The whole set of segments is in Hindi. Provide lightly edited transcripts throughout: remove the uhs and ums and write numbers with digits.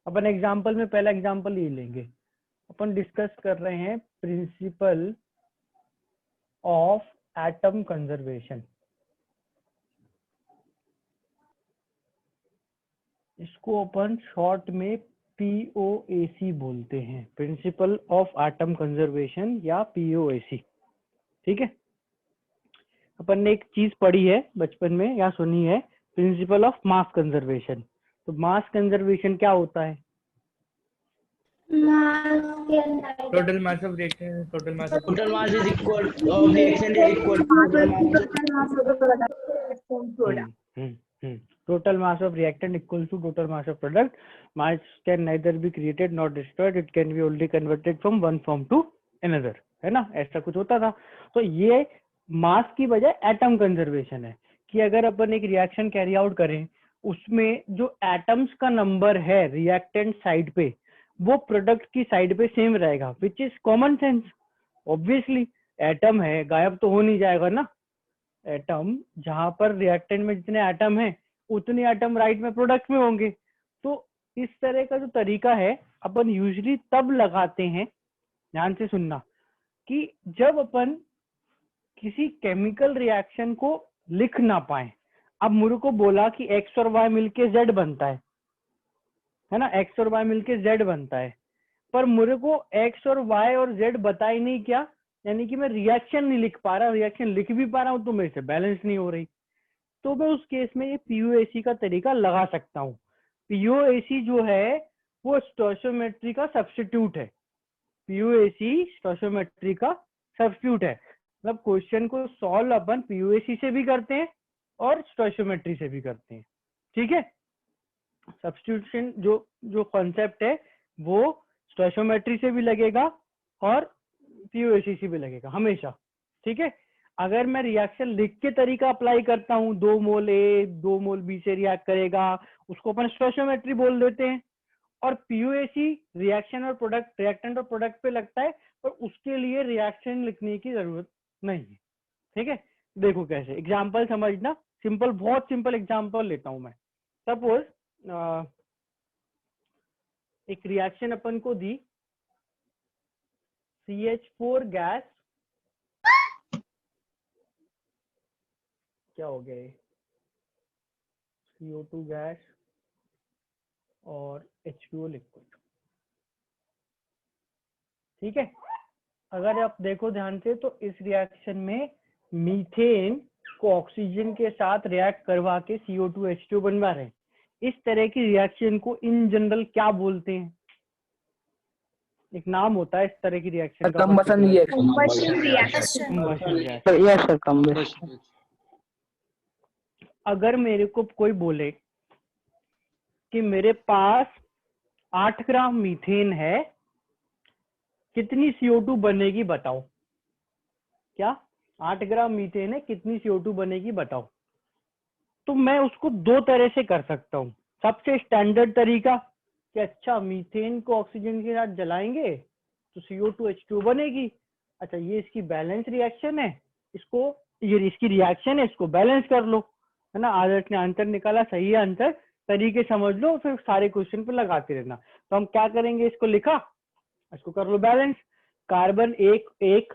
अपन एग्जाम्पल में पहला एग्जाम्पल ये लेंगे। अपन डिस्कस कर रहे हैं प्रिंसिपल ऑफ एटम कंजर्वेशन। इसको अपन शॉर्ट में POAC बोलते हैं, प्रिंसिपल ऑफ एटम कंजर्वेशन या POAC। ठीक है, अपन ने एक चीज पढ़ी है बचपन में या सुनी है, प्रिंसिपल ऑफ मास कंजर्वेशन। तो मास कंजर्वेशन क्या होता है? Total mass of reaction, total mass of Total mass is equal, reaction is equal to total mass of Total mass of reactant equals to total mass of product. Mass can neither be created nor destroyed. It can be only converted from one form to another. है ना, ऐसा कुछ होता था। तो ये मास की बजाय एटम कंजर्वेशन है कि अगर अपन एक रिएक्शन कैरी आउट करें, उसमें जो एटम्स का नंबर है रिएक्टेंट साइड पे, वो प्रोडक्ट की साइड पे सेम रहेगा, which is common sense. Obviously atom है, गायब तो हो नहीं जाएगा ना। एटम जहां पर रिएक्टेंट में जितने एटम हैं उतने एटम राइट में प्रोडक्ट में होंगे। तो इस तरह का जो तरीका है अपन यूजुअली तब लगाते हैं, ध्यान से सुनना, कि जब अपन किसी केमिकल रिएक्शन को लिख ना पाए। अब मुझे को बोला कि एक्स और वाई मिलके जेड बनता है ना, एक्स और वाई मिलके जेड बनता है, पर मुझे को एक्स और वाई और जेड बता ही नहीं क्या, यानी कि मैं रिएक्शन नहीं लिख पा रहा, रिएक्शन लिख भी पा रहा हूं तो मेरे से बैलेंस नहीं हो रही। तो मैं उस केस में ये POAC का तरीका लगा सकता हूँ। POAC जो है वो स्टोइचियोमेट्री का सब्स्टिट्यूट है। POAC स्टोइचियोमेट्री का सब्स्टिट्यूट है, मतलब क्वेश्चन को सॉल्व अपन POAC से भी करते हैं और स्टोइचियोमेट्री से भी करते हैं। ठीक है, सब्स्टिट्यूशन जो कॉन्सेप्ट है वो स्टोइचियोमेट्री से भी लगेगा और POAC से भी लगेगा हमेशा। ठीक है, अगर मैं रिएक्शन लिख के तरीका अप्लाई करता हूँ, 2 मोल A 2 मोल B से रिएक्ट करेगा, उसको अपन स्टोइचियोमेट्री बोल देते हैं। और POAC रिएक्शन और प्रोडक्ट, रिएक्टेंट और प्रोडक्ट पे लगता है, पर उसके लिए रिएक्शन लिखने की जरूरत नहीं है। ठीक है, देखो कैसे एग्जाम्पल समझना, सिंपल, बहुत सिंपल एग्जाम्पल लेता हूं मैं। सपोज एक रिएक्शन अपन को दी, CH4 गैस, क्या हो गया, CO2 गैस और H2O लिक्विड। ठीक है, अगर आप देखो ध्यान से तो इस रिएक्शन में मीथेन को ऑक्सीजन के साथ रिएक्ट करवा के CO2 H2O बनवा रहे हैं। इस तरह की रिएक्शन को इन जनरल क्या बोलते हैं? एक नाम होता है इस तरह की रिएक्शन का, combustion reaction. Yes sir, combustion. अगर मेरे को कोई बोले कि मेरे पास 8 ग्राम मीथेन है, कितनी CO2 बनेगी बताओ। क्या 8 ग्राम मीथेन है, कितनी CO2 बनेगी बताओ। तो मैं उसको 2 तरह से कर सकता हूँ। सबसे स्टैंडर्ड तरीका कि अच्छा मीथेन को ऑक्सीजन के साथ जलाएंगे तो CO2 H2O बनेगी। अच्छा ये इसकी बैलेंस रिएक्शन है, इसको, ये इसकी रिएक्शन है, इसको बैलेंस कर लो, है ना। आदर्श ने आंसर निकाला, सही है आंसर, तरीके समझ लो, फिर सारे क्वेश्चन पे लगाते रहना। तो हम क्या करेंगे, इसको लिखा, इसको कर लो बैलेंस। कार्बन 1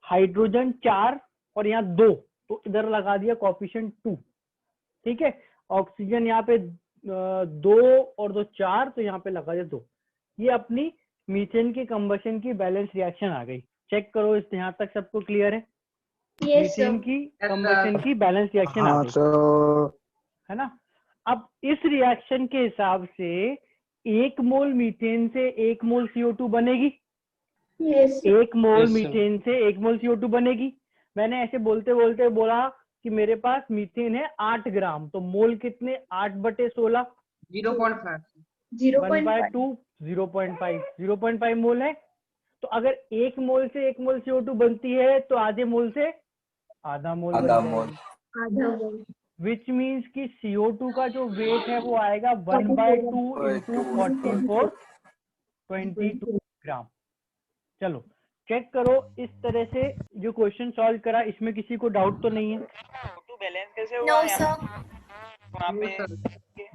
हाइड्रोजन 4 और यहाँ 2, तो इधर लगा दिया कोएफिशिएंट 2। ठीक है, ऑक्सीजन यहाँ पे 2 और 2 4, तो यहाँ पे लगा दिया 2। ये अपनी मीथेन के कंबशन की बैलेंस रिएक्शन आ गई। चेक करो, इस यहाँ तक सबको क्लियर है? मीथेन की कंबशन की बैलेंस रिएक्शन आ गई, है ना। अब इस रिएक्शन के हिसाब से 1 मोल मीथेन से 1 मोल CO2 बनेगी। 1 मोल मीथेन से 1 मोल CO2 बनेगी। मैंने ऐसे बोलते बोलते बोला कि मेरे पास मीथेन है 8 ग्राम, तो मोल कितने, 8/16, 0.5, 1/2, 0.5 मोल है। तो अगर 1 मोल से 1 मोल CO2 बनती है तो आधे मोल से आधा मोल बन जाएगी, विच मीन्स कि CO2 का जो वेट है वो आएगा 1/2 इंटू 44, 22 ग्राम। चलो चेक करो, इस तरह से जो क्वेश्चन सॉल्व करा, इसमें किसी को डाउट तो नहीं है? बैलेंस कैसे हुआ? वहाँ पे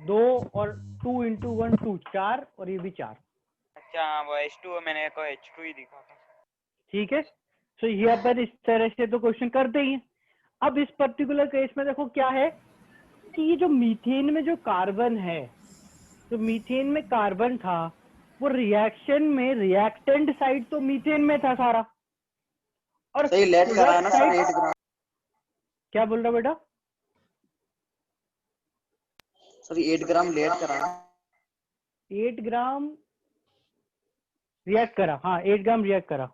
2 और 2 इंटू 1 2 4 और ये भी 4। अच्छा हाँ वो H2 मैंने को H2 ही दिखा था। ठीक है, तो यहाँ पर इस तरह से तो क्वेश्चन करते ही हैं। अब इस पर्टिकुलर केस में देखो क्या है कि ये जो मीथेन में जो कार्बन है, तो मीथेन में कार्बन था, वो रिएक्शन में रिएक्टेंट साइड तो मीथेन में था सारा, और सही लेट करा है ना सर 8 ग्राम। क्या बोल रहा बेटा? सर 8 ग्राम लेट करा है। 8 ग्राम रिएक्ट करा, हाँ 8 ग्राम रिएक्ट करा।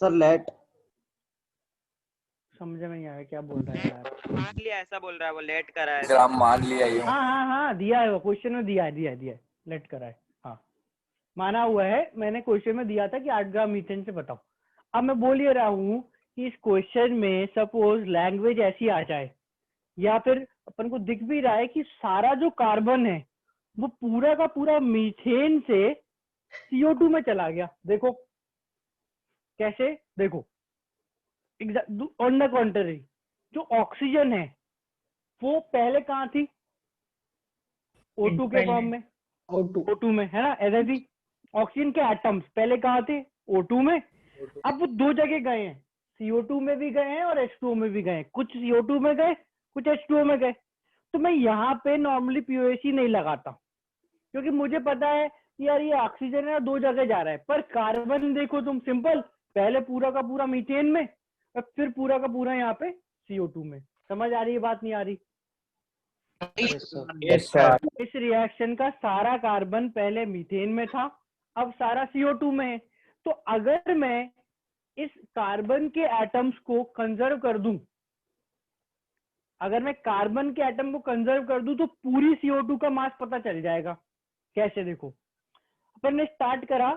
सर लेट समझ में नहीं आया क्या बोल रहा है यार। मान लिया ऐसा बोल रहा है वो लेट करा है। ग्राम मान लिया ये। हाँ हाँ हाँ दिया है वो क्वेश्चन में, दिया है लेट करा है, हाँ माना हुआ है, मैंने क्वेश्चन में दिया था कि 8 ग्राम मीथेन से बताओ। अब मैं बोल ये रहा हूँ कि इस क्वेश्चन में सपोज लैंग्वेज ऐसी आ जाए, या फिर अपन को दिख भी रहा है कि सारा जो कार्बन है वो पूरा का पूरा मीथेन से CO2 में चला गया। देखो कैसे, देखो ऑन द कॉन्ट्ररी जो ऑक्सीजन है वो पहले कहाँ थी? O2 के फॉर्म में, O2 में है ना, ऐसे ही ऑक्सीजन के एटम्स पहले कहाँ थे? O2 में। अब वो दो जगह गए हैं, CO2 में भी गए हैं और H2O में भी गए हैं, कुछ CO2 में गए कुछ H2O में गए। तो मैं यहाँ पे नॉर्मली POC नहीं लगाता, क्योंकि मुझे पता है कि यार ये ऑक्सीजन है दो जगह जा रहा है, पर कार्बन देखो तुम सिंपल, पहले पूरा का पूरा मीथेन में और फिर पूरा का पूरा यहाँ पे CO2 में। समझ आ रही है बात, नहीं आ रही? Yes sir. इस रिएक्शन का सारा कार्बन पहले मीथेन में था, अब सारा CO2 में है। तो अगर मैं इस कार्बन के एटम्स को कंजर्व कर दूं, अगर मैं कार्बन के एटम को कंजर्व कर दूं तो पूरी CO2 का मास पता चल जाएगा। कैसे? देखो अपन ने स्टार्ट करा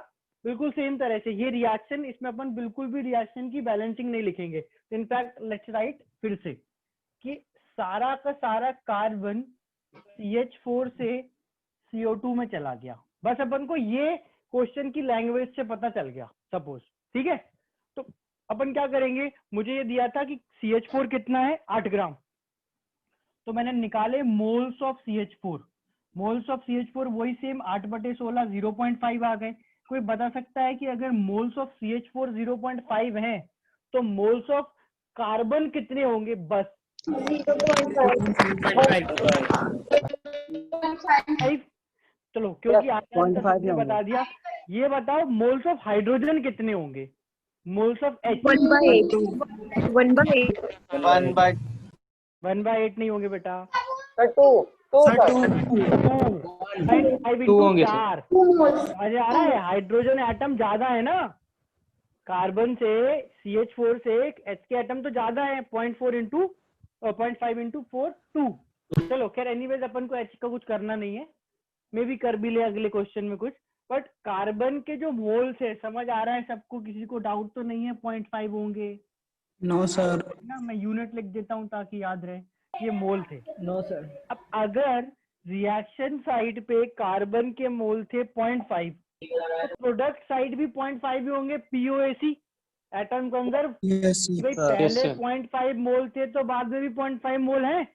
बिल्कुल सेम तरह से, ये रिएक्शन, इसमें अपन बिल्कुल भी रिएक्शन की बैलेंसिंग नहीं लिखेंगे। इनफैक्ट लेट्स राइट फिर से कि सारा का सारा कार्बन CH4 से CO2 में चला गया। बस अपन को ये क्वेश्चन की लैंग्वेज से पता चल गया सपोज, ठीक है। तो अपन क्या करेंगे, मुझे ये दिया था कि CH4 कितना है 8 ग्राम, तो मैंने निकाले moles of CH4। Moles of CH4 वही सेम 8/16 0.5 आ गए। कोई बता सकता है कि अगर मोल्स ऑफ CH4 0.5 है तो मोल्स ऑफ कार्बन कितने होंगे? बस 5। चलो क्योंकि आसान था सबने बता दिया, ये बताओ मोल्स ऑफ हाइड्रोजन कितने होंगे? मोल्स ऑफ H 1/8 1/8 नहीं होंगे बेटा, 2 होंगे सर। 4। मजे आ रहा है? हाइड्रोजन एटम ज्यादा है ना कार्बन से, CH4 से H के एटम तो ज्यादा है, 0.4 इंटू 0.5 इंटू 4 2। चलो खैर एनीवेज अपन को H का कुछ करना नहीं है, मे भी कर भी ले अगले क्वेश्चन में कुछ, बट कार्बन के जो मोल्स है समझ आ रहा है सबको? किसी को डाउट तो नहीं है 0.5 होंगे? No sir. ना मैं यूनिट लिख देता हूँ ताकि याद रहे, ये मोल थे। No sir. अब अगर रिएक्शन साइड पे कार्बन के मोल थे 0.5, तो प्रोडक्ट साइड भी 0.5 ही होंगे, POAC एटम कंजर्व। यस भाई पहले 0.5 मोल थे तो बाद में भी 0.5 मोल है।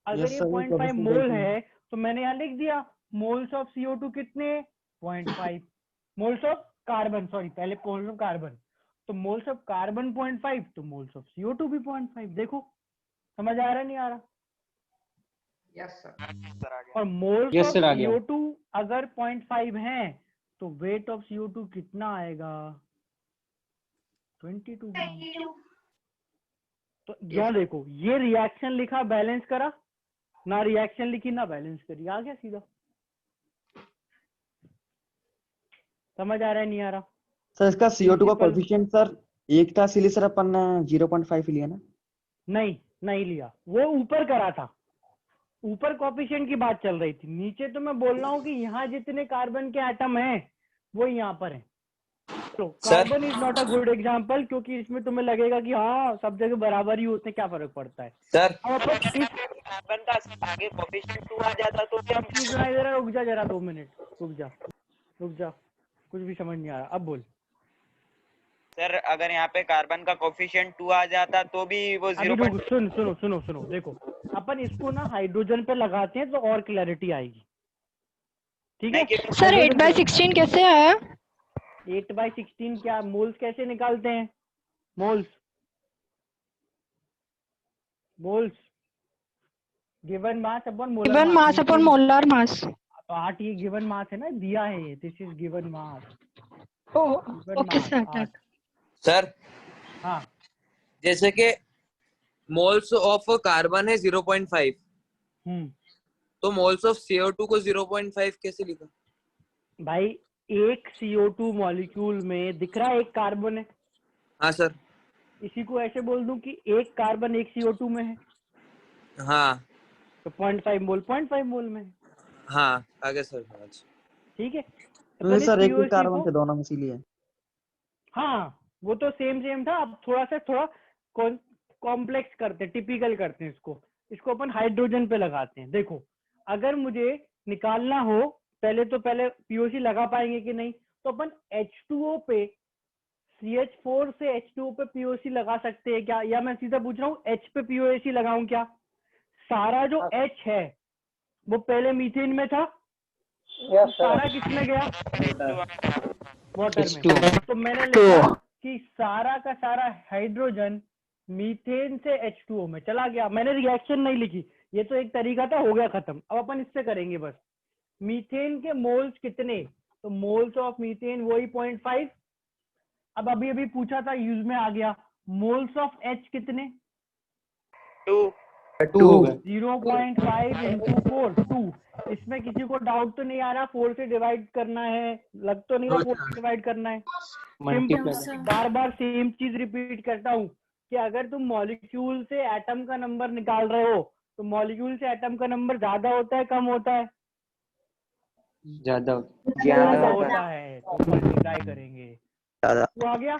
अगर ये 0.5 मोल है तो मैंने यहाँ लिख दिया मोल्स ऑफ CO2 कितने? 0.5। मोल्स ऑफ कार्बन, सॉरी पहले मोल्स ऑफ कार्बन, तो मोल्स ऑफ कार्बन 0.5 तो मोल्स ऑफ CO2 भी 0.5। देखो समझ आ रहा नहीं आ रहा? Yes sir. और मोल्स Yes, ऑफ sir, आ गया। CO2 अगर 0.5 है तो वेट ऑफ CO2 कितना आएगा? 22 ग्राम। तो यहाँ देखो ये रिएक्शन लिखा, बैलेंस करा ना, रिएक्शन लिखी ना बैलेंस करी, आ गया सीधा। समझ आ रहा है नहीं आ रहा? सर इसका CO2 का Principal- कोएफिशिएंट सर 1 था, इसलिए सर अपन ने 0.5 लिया ना। नहीं लिया, वो ऊपर करा था, ऊपर कोएफिशिएंट की बात चल रही थी। नीचे तो मैं बोल रहा हूँ कि यहाँ जितने कार्बन के एटम हैं वो यहाँ पर हैं। तो carbon is not a good example, क्योंकि इसमें तुम्हें लगेगा कि हाँ सब जगह बराबर ही होते हैं, क्या फर्क पड़ता है। सर अब अपन इस कार्बन का आगे कोफिशिएंट 2 आ जाता तो क्या? की सुनाई दे रहा है? रुक जा जरा 2 मिनट, रुक जा, कुछ भी समझ नहीं आ रहा, अब बोल। सर अगर यहाँ पे कार्बन का कोफिशिएंट 2 आ जाता तो भी वो अभी 0. रुक, सुनो देखो अपन इसको ना हाइड्रोजन पे लगाते हैं तो और क्लैरिटी आएगी, ठीक है। सर 8/16 कैसे आया? 8/16 क्या, मोल्स कैसे निकालते हैं? Moles given mass upon molar given mass upon molar mass. तो 8 ये गिवन मास है ना, दिया है ये, this is given mass, given okay mass sir. 8। Sir हाँ जैसे कि मोल्स ऑफ कार्बन है 0.5, तो मोल्स ऑफ CO2 को 0.5 कैसे लिखा? भाई एक CO2 मॉलिक्यूल में दिख रहा है एक कार्बन है, हाँ सर। इसी को ऐसे बोल दूं कि एक कार्बन एक CO2 में है, हाँ तो 0.5 मोल 0.5 मोल में है, हाँ आगे सर। ठीक है। तो अपन इस सर एक ही POC कार्बन को, थे दोनों में, इसीलिए। हाँ वो तो सेम था, अब थोड़ा कॉम्प्लेक्स करते हैं, टिपिकल करते हैं इसको अपन हाइड्रोजन पे लगाते हैं। देखो अगर मुझे निकालना हो, पहले POC लगा पाएंगे कि नहीं, तो अपन H2O पे CH4 से H2O पे POC लगा सकते हैं क्या, या मैं सीधा पूछ रहा हूँ H पे POC लगाऊं क्या? सारा जो H है वो पहले मीथेन में था, सारा किसमें गया? वाटर में। तो मैंने लिखा कि सारा का सारा हाइड्रोजन मीथेन से H2O में चला गया, मैंने रिएक्शन नहीं लिखी, ये तो एक तरीका था, हो गया खत्म। अब अपन इससे करेंगे बस, मीथेन के मोल्स कितने, तो मोल्स ऑफ मीथेन वही 0.5। अब अभी पूछा था, यूज में आ गया, मोल्स ऑफ H कितने? 2 0.5 into 4 2। इसमें किसी को डाउट तो नहीं आ रहा 4 से डिवाइड करना है? लग तो नहीं रहा 4 से डिवाइड करना है? बार बार सेम चीज रिपीट करता हूँ कि अगर तुम मॉलिक्यूल से एटम का नंबर निकाल रहे हो तो मॉलिक्यूल से एटम का नंबर ज्यादा होता है कम होता है? ज्यादा होता है, तो मल्टीप्लाई करेंगे तो आ गया।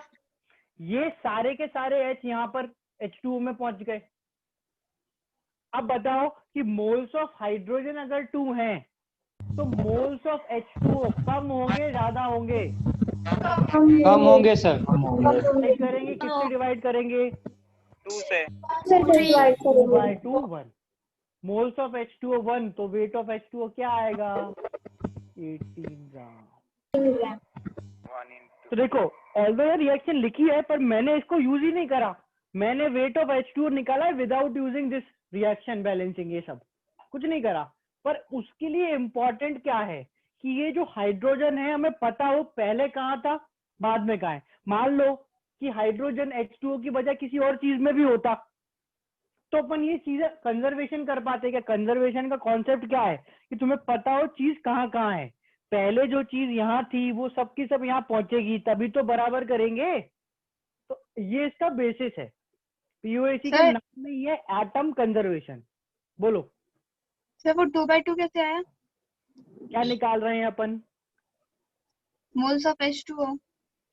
ये सारे के सारे H यहाँ पर H2O में पहुंच गए। अब बताओ कि मोल्स ऑफ हाइड्रोजन अगर 2 हैं तो मोल्स ऑफ H2O कम होंगे ज्यादा होंगे? कम होंगे सर। डिवाइड करेंगे, किससे डिवाइड करेंगे? 2 से। 2/2 1। मोल्स ऑफ H2O 1, तो वेट ऑफ H2O क्या आएगा? 18 ग्राम। 1 into तो देखो ऑल्दो ये रिएक्शन लिखी है पर मैंने इसको यूज ही नहीं करा, मैंने वेट ऑफ H2O निकाला है without using this reaction balancing, ये सब कुछ नहीं करा। पर उसके लिए इम्पोर्टेंट क्या है कि ये जो हाइड्रोजन है हमें पता हो पहले कहाँ था बाद में कहाँ है। मान लो कि हाइड्रोजन H2O की बजाय किसी और चीज में भी होता तो अपन ये चीजें कंजर्वेशन कर पाते क्या? कंजर्वेशन का कॉन्सेप्ट क्या है कि तुम्हें पता हो चीज कहाँ कहाँ है, पहले जो चीज यहाँ थी वो सब की सब यहाँ पहुंचेगी तभी तो बराबर करेंगे। तो ये इसका बेसिस है, POAC के नाम में ये एटम कंजर्वेशन। बोलो सर वो 2/2 कैसे आया? क्या निकाल रहे हैं अपन? Moles of H2O।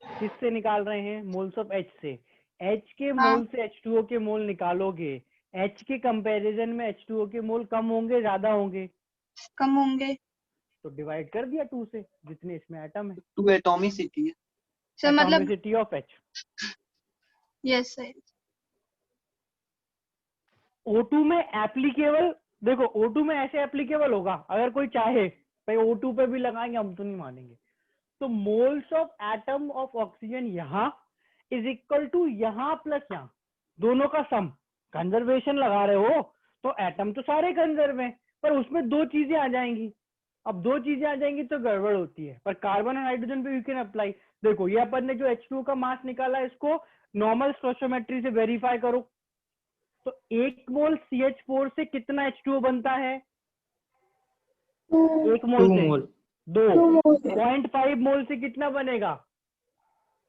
किससे निकाल रहे हैं? मोल्स ऑफ H से। H के हाँ। मोल से H2O के मोल निकालोगे, H के कंपैरिजन में H2O के मोल कम होंगे ज्यादा होंगे? कम होंगे। तो डिवाइड कर दिया 2 से, जितने इसमें एटम है। 2 एटॉमिसिटी है सर मतलब atomicity of H। Yes sir. O2 में एप्लीकेबल, देखो O2 में ऐसे एप्लीकेबल होगा अगर कोई चाहे भाई O2 पे भी लगाएंगे, हम तो नहीं मानेंगे। तो moles of atom of oxygen यहाँ इज इक्वल टू यहाँ प्लस यहाँ, दोनों का सम। कंजर्वेशन लगा रहे हो तो एटम तो सारे कंजर्व हैं पर उसमें 2 चीजें आ जाएंगी। अब 2 चीजें आ जाएंगी तो गड़बड़ होती है, पर कार्बन और हाइड्रोजन पे यू कैन अप्लाई। देखो ये अपन ने जो H2O का मास निकाला है इसको नॉर्मल स्टोइचियोमेट्री से वेरीफाई करो। तो 1 मोल CH4 से कितना H2O बनता है? 1 मोल से 2। 0.5 मोल से कितना बनेगा?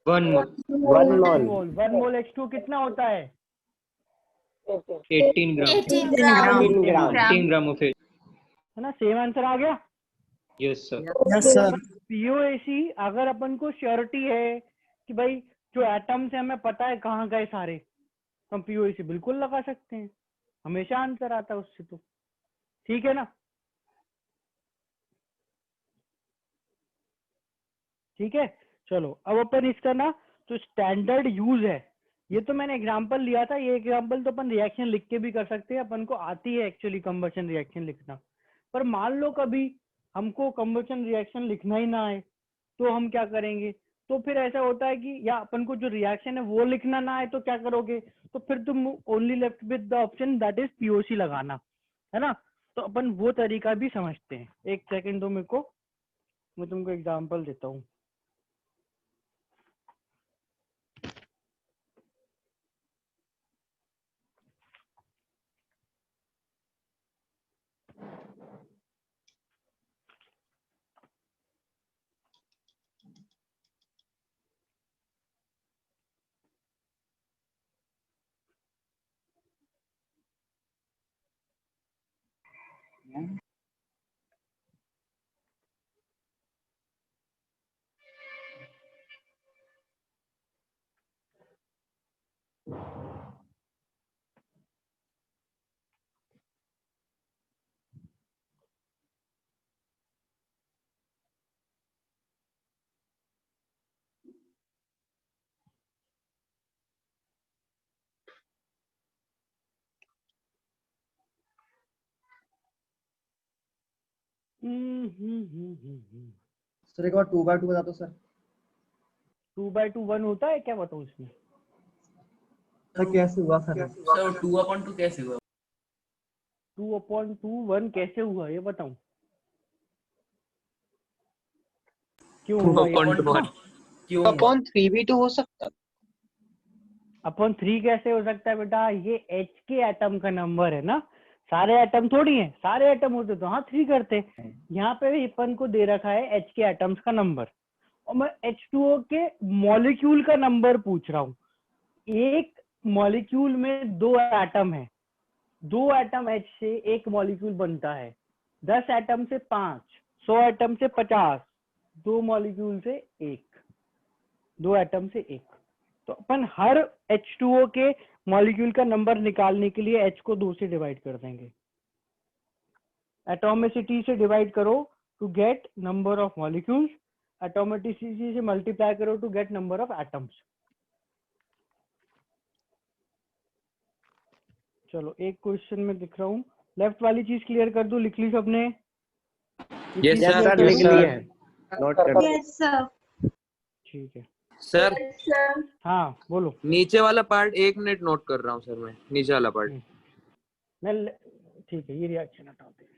1 मोल 1 मोल H2O कितना होता है? 18 ग्राम 18 ग्राम ऑफ है ना, सेम आंसर आ गया। Yes sir. POAC अगर अपन को श्योरिटी है कि भाई जो एटम्स है हमें पता है कहाँ गए सारे, तो हम POAC बिल्कुल लगा सकते हैं, हमेशा आंसर आता है उससे। तो ठीक है ना, ठीक है। चलो अब अपन इसका ना जो स्टैंडर्ड यूज है ये तो मैंने एग्जांपल लिया था, ये एग्जांपल तो अपन रिएक्शन लिख के भी कर सकते हैं, अपन को आती है एक्चुअली कंबशन रिएक्शन लिखना। पर मान लो कभी हमको कंबशन रिएक्शन लिखना ही ना आए, तो हम क्या करेंगे? तो फिर ऐसा होता है कि या अपन को जो रिएक्शन है वो लिखना ना आए तो क्या करोगे? तो फिर तुम only left with the option that is POC लगाना, है ना? तो अपन वो तरीका भी समझते हैं। एक सेकंड दो मेरे को, मैं तुमको एग्जांपल देता हूँ। सर एक बार 2/2 बता दो सर। 2/2 1 होता है क्या, बताऊँ इसमें? सर कैसे हुआ सर? सर 2/2 कैसे हुआ? 2/2 1 कैसे हुआ ये बताऊं? क्यों हुआ ये? 2/1 क्यों? अपॉन 3v2 हो सकता? अपॉन 3 कैसे हो सकता है बेटा? ये H के एटम का नंबर है ना, सारे एटम थोड़ी हैं, सारे एटम होते तो हाँ 3 करते। यहाँ पे अपन को दे रखा है H के एटम्स का नंबर, और मैं H2O के मॉलिक्यूल का नंबर पूछ रहा हूँ। एक मॉलिक्यूल में 2 एटम है, 2 एटम H से एक मॉलिक्यूल बनता है, 10 एटम से 5, 100 एटम से 50, 2 मॉलिक्यूल से 1, 2 एटम से 1। तो अपन हर H2O के मॉलिक्यूल का नंबर निकालने के लिए H को 2 से डिवाइड कर देंगे। एटॉमिसिटी से डिवाइड करो to get number of molecules, atomicity से मल्टीप्लाई करो to get number of atoms. चलो एक क्वेश्चन में दिख रहा हूँ, लेफ्ट वाली चीज क्लियर कर दूं, लिख ली सबने? ये Yes, चीज sir. clear कर Yes, दूं? sir. नोट कर दो। Yes sir. ठीक है, सर हाँ बोलो। नीचे वाला पार्ट 1 मिनट नोट कर रहा हूँ सर मैं, नीचे वाला पार्ट। मैं ठीक है, ये रिएक्शन हटाते हैं।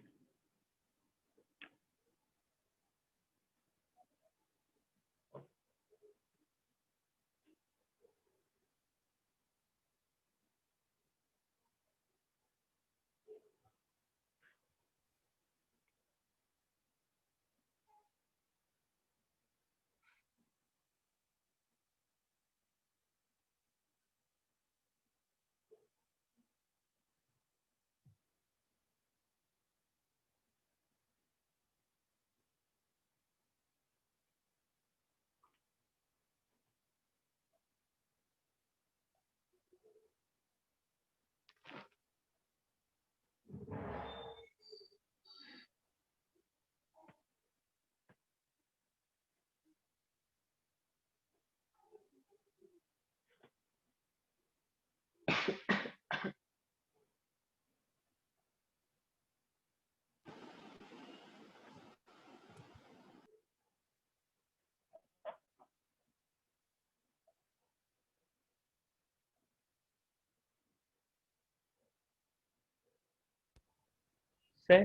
Sir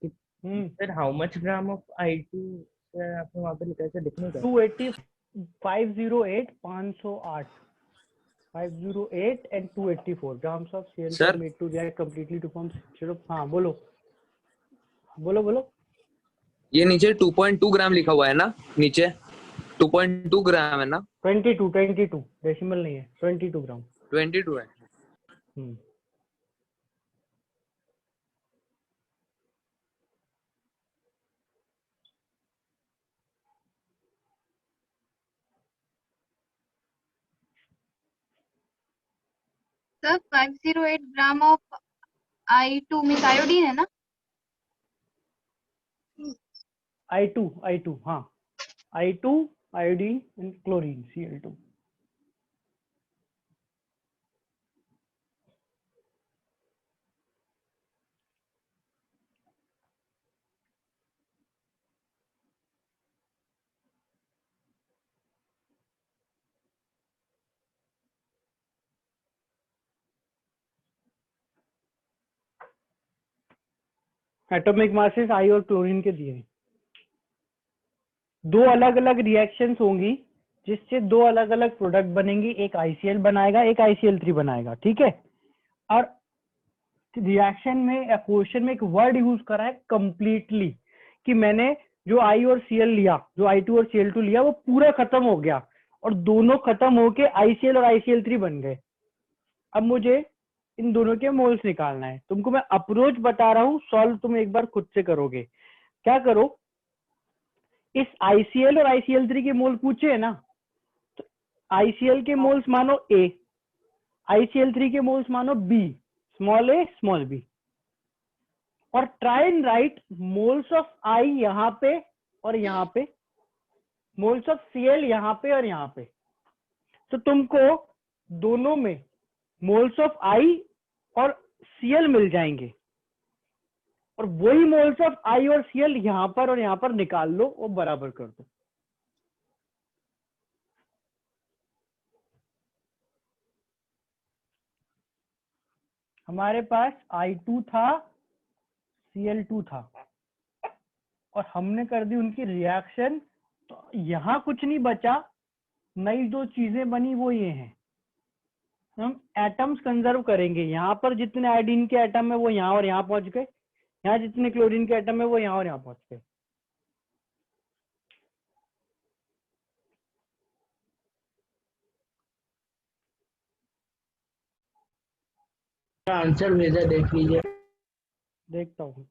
sir how much gram of I2 sir आपने वहाँ पे लिखा है, सर लिखने का? 280 508 508 508 and 284 grams of CL Sir? made to react completely to form syrup। हाँ बोलो बोलो बोलो। ये नीचे 2.2 ग्राम लिखा हुआ है ना, नीचे 2.2 ग्राम है ना? 22 डेसिमल नहीं है, 22 ग्राम। 22 है। Sir 508 gram of I2 means iodine है ना? I2 हाँ, I2 iodine and chlorine Cl2। Atomic masses I और क्लोरीन के दिए हैं। दो अलग अलग रिएक्शंस होंगी जिससे दो अलग अलग प्रोडक्ट बनेंगी, एक ICl बनाएगा एक ICl3 बनाएगा, ठीक है। और रिएक्शन में या क्वेश्चन में एक वर्ड यूज करा है कंप्लीटली, कि मैंने जो I और Cl लिया, जो I2 और Cl2 लिया, वो पूरा खत्म हो गया और दोनों खत्म होके ICl और ICl3 बन गए। अब मुझे इन दोनों के मोल्स निकालना है। तुमको मैं अप्रोच बता रहा हूँ, सॉल्व तुम एक बार खुद से करोगे। क्या करो, इस ICl और ICl3 के मोल पूछे है ना, तो ICl के मोल्स मानो A, ICl3 के मोल्स मानो B, small a small b, और try and right moles of I यहाँ पे और यहाँ पे, मोल्स ऑफ Cl यहाँ पे और यहाँ पे। तो तुमको दोनों में मोल्स ऑफ I और Cl मिल जाएंगे, और वही मोल्स ऑफ I और Cl यहाँ पर और यहाँ पर निकाल लो और बराबर कर दो। हमारे पास I2 था, Cl2 था, और हमने कर दी उनकी रिएक्शन, तो यहाँ कुछ नहीं बचा, नई दो चीजें बनी वो ये हैं। हम एटम्स कंजर्व करेंगे, यहाँ पर जितने आयोडीन के एटम है वो यहाँ और यहाँ पहुंच गए, यहाँ जितने क्लोरीन के एटम है वो यहाँ और यहाँ पहुंच गए। आंसर भेजा, देख लीजिए। देखता हूँ।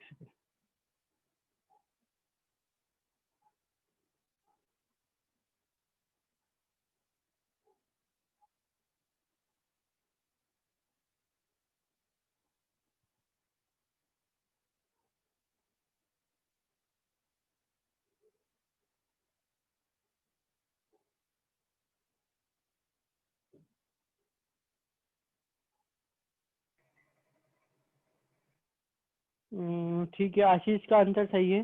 ठीक है, आशीष का आंसर सही है।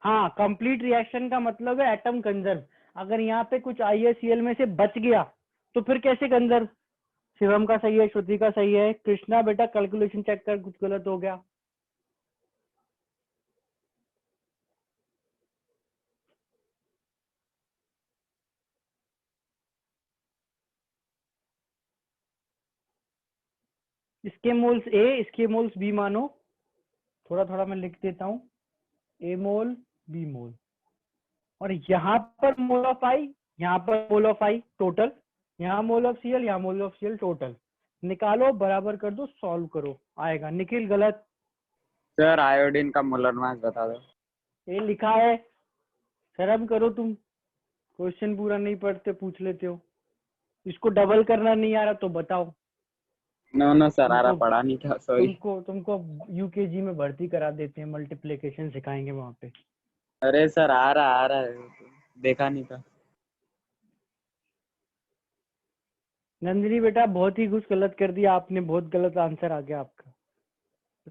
हाँ, कंप्लीट रिएक्शन का मतलब है एटम कंजर्व। अगर यहाँ पे कुछ ICl में से बच गया तो फिर कैसे कंजर्व? शिवम का सही है, श्रुति का सही है। कृष्णा बेटा कैलकुलेशन चेक कर, कुछ गलत हो गया। इसके मोल्स A, इसके मोल्स B मानो, थोड़ा थोड़ा मैं लिख देता हूँ, A मोल B मोल, और यहाँ पर मोल ऑफ I, यहाँ पर मोल ऑफ I टोटल, यहाँ मोल ऑफ Cl, यहाँ मोल ऑफ Cl टोटल। निकालो, बराबर कर दो, सॉल्व करो, आएगा। निखिल गलत। सर आयोडीन का मोलर मास बता दो। ये लिखा है, शर्म करो तुम, क्वेश्चन पूरा नहीं पढ़ते, पूछ लेते हो। इसको डबल करना नहीं आ रहा तो बताओ। नो सर, आ रहा, पढ़ा नहीं था, सॉरी। तुमको UKG में भर्ती करा देते हैं, मल्टीप्लिकेशन सिखाएंगे वहां पे। अरे सर आ रहा है, देखा नहीं था। नंदिनी बेटा बहुत ही कुछ गलत कर दिया आपने, बहुत गलत आंसर आ गया आपका।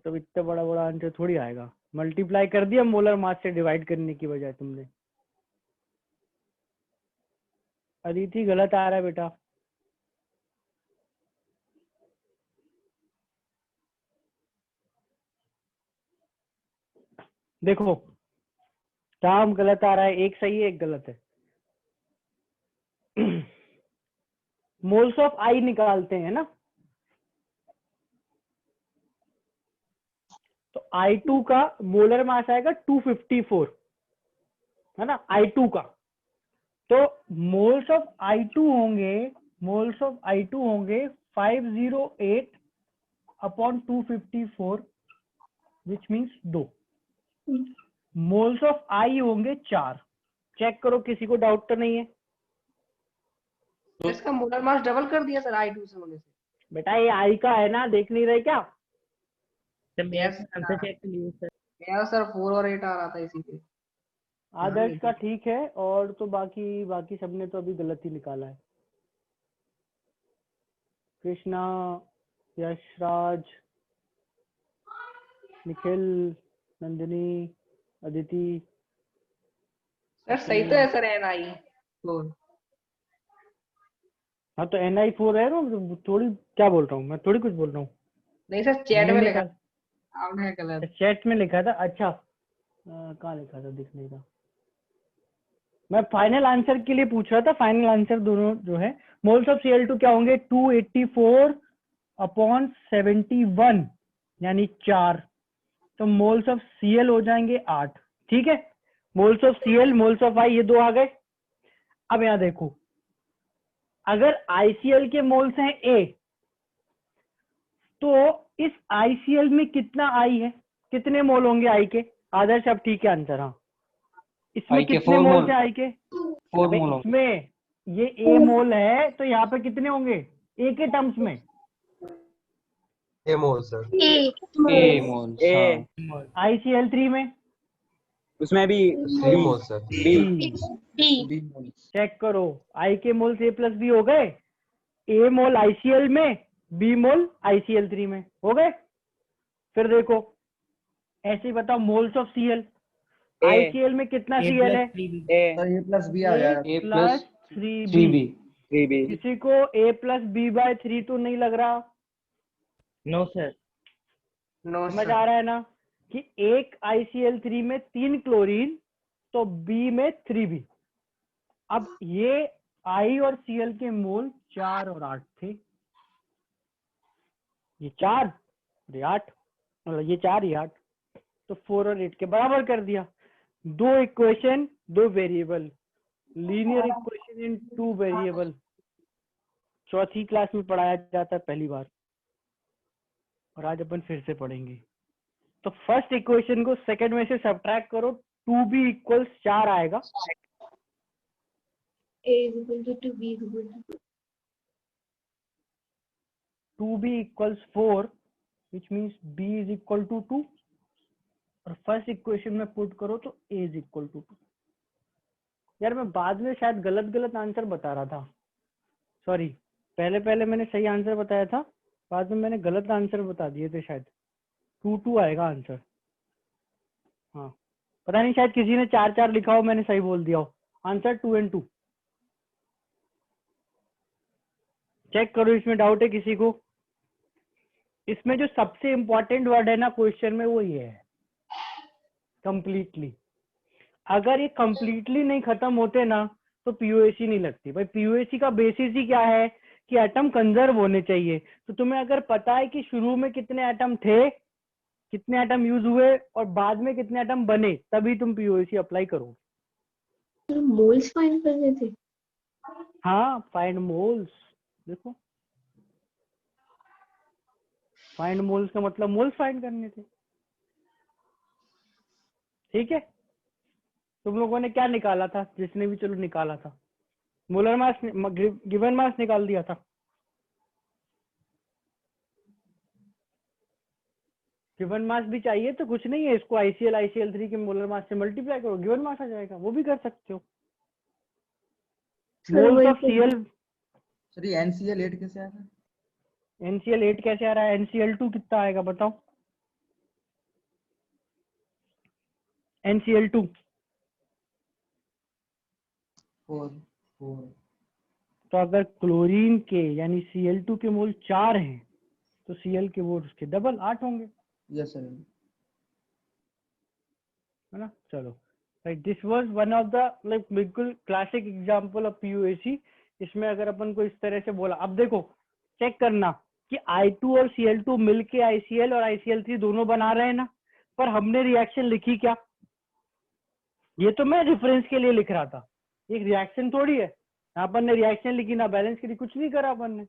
तो इतना बड़ा बड़ा आंसर थोड़ी आएगा। मल्टीप्लाई कर दिया मोलर मास से डिवाइड करने की बजाय तुमने। अदिति गलत आ रहा है बेटा। देखो काम गलत आ रहा है, एक सही है एक गलत है। मोल्स ऑफ I निकालते हैं ना, तो I2 का मोलर मास आएगा 254, है ना, I2 का। तो मोल्स ऑफ I2 होंगे, मोल्स ऑफ I2 होंगे 508 upon 254, which means 2। Moles of I होंगे 4। चेक करो, किसी को डाउट तो नहीं है? इसका मोलर मास डबल कर दिया सर I2 से होने से। बेटा ये I का है ना, देख नहीं रहे क्या? सर मेरा आंसर चेक कर लीजिए सर। मेरा सर 4 और 8 आ रहा था इसी पे। आदर्श का ठीक है, और तो बाकी सबने तो अभी गलत ही निकाला है। कृष्णा, यशराज, निखिल, नंदिनी, अदिति। सर सही तो है सर NI 4। हाँ तो NI4 है ना, थोड़ी क्या बोल रहा हूँ मैं, थोड़ी कुछ बोल रहा हूँ। नहीं सर चैट में मैंने लिखा निकाल आपने गलत। चैट में लिखा था। अच्छा कहाँ लिखा था, दिख नहीं रहा। मैं फाइनल आंसर के लिए पूछ रहा था। फाइनल आंसर दोनों जो है, मोल्स ऑफ Cl2 क्या होंगे, 284/71 यानी 4। तो मोल्स ऑफ Cl हो जाएंगे 8। ठीक है, moles of Cl, moles of I, ये दो आ गए। अब यहां देखो, अगर ICl के मोल्स हैं A, तो इस ICl में कितना I है, कितने मोल होंगे I के? आदर्श अब ठीक है आंसर। हाँ, इसमें I के कितने 4 मोल मोल, थे I के? 4 अबे मोल इसमें ये A मोल है, तो यहाँ पे कितने होंगे A के टर्म्स में? ए मोल sir. A mole. A ICl3 में उसमें भी बी मोल सर। बी बी मोल। चेक करो, I के मोल्स A प्लस बी हो गए, A मोल ICl में, B मोल ICl3 में हो गए। फिर देखो ऐसे ही बताओ, moles of Cl, A ICl में कितना Cl है? ए सर ए प्लस बी आ जाएगा। A plus plus 3b। 3B। 3b किसी को A प्लस B/3 तो नहीं लग रहा? No sir. नो समझ सर। आ रहा है ना कि एक ICl3 में 3 क्लोरीन, तो B में 3b। अब ये I और Cl के मोल 4 और 8 थे। ये 4 और ये 8, मतलब ये 4 ये 8, तो 4 और 8 के बराबर कर दिया। 2 equation 2 variable, linear equation in 2 variable, चौथी क्लास में पढ़ाया जाता है पहली बार, और आज अपन फिर से पढ़ेंगे। तो फर्स्ट इक्वेशन को सेकंड में से सब्ट्रैक्ट करो, 2b इक्वल्स 4 आएगा। A is equal to B is equal to 2b equals 4 which means b is equal to 2, और फर्स्ट इक्वेशन में पुट करो तो a इज इक्वल टू 2। यार मैं बाद में शायद गलत आंसर बता रहा था, सॉरी, पहले मैंने सही आंसर बताया था, बाद में मैंने गलत आंसर बता दिए थे। शायद 2 आएगा आंसर। हाँ, पता नहीं, शायद किसी ने 4 लिखा हो, मैंने सही बोल दिया हो। Answer 2 and 2। चेक करो, इसमें डाउट है किसी को? इसमें जो सबसे इंपॉर्टेंट वर्ड है ना क्वेश्चन में, वो ये है, कंप्लीटली। अगर ये कंप्लीटली नहीं खत्म होते ना, तो पीओएसी नहीं लगती। भाई पीओएसी का बेसिस ही क्या है कि एटम कंजर्व होने चाहिए। तो तुम्हें अगर पता है कि शुरू में कितने एटम थे, कितने एटम यूज हुए, और बाद में कितने एटम बने, तभी तुम पीओएसी अप्लाई करोगे। मोल्स फाइंड करने थे। हाँ, फाइंड मोल्स। देखो, फाइंड मोल्स का मतलब मोल्स फाइंड करने थे। ठीक है, तुम लोगों ने क्या निकाला था? जिसने भी चलो निकाला था, मोलर मास, गिवन मास निकाल दिया था। गिवन मास भी चाहिए तो कुछ नहीं है, इसको ICl3 के मोलर मास से मल्टीप्लाई करो, गिवन मास आ जाएगा। वो भी कर सकते हो। मोल्स ऑफ Cl, सर ये NCl8 कैसे आया था? NCl8 कैसे आ रहा है? NCl2 कितना आएगा बताओ? NCl2 4 तो अगर क्लोरीन के यानी Cl2 के मोल 4 हैं, तो Cl के मोल उसके डबल 8 होंगे, यस सर। है ना? चलो, right, this was one of the like बिल्कुल क्लासिक एग्जांपल ऑफ पीयूएसी। इसमें अगर अपन को इस तरह से बोला, अब देखो चेक करना कि I2 और Cl2 मिलके ICl और ICl3 दोनों बना रहे हैं ना, पर हमने रिएक्शन लिखी क्या? ये तो मैं रेफरेंस के लिए लिख रहा था, एक रिएक्शन थोड़ी है। यहाँ पर ने रिएक्शन लिखी ना, बैलेंस के लिए कुछ नहीं करा अपन ने।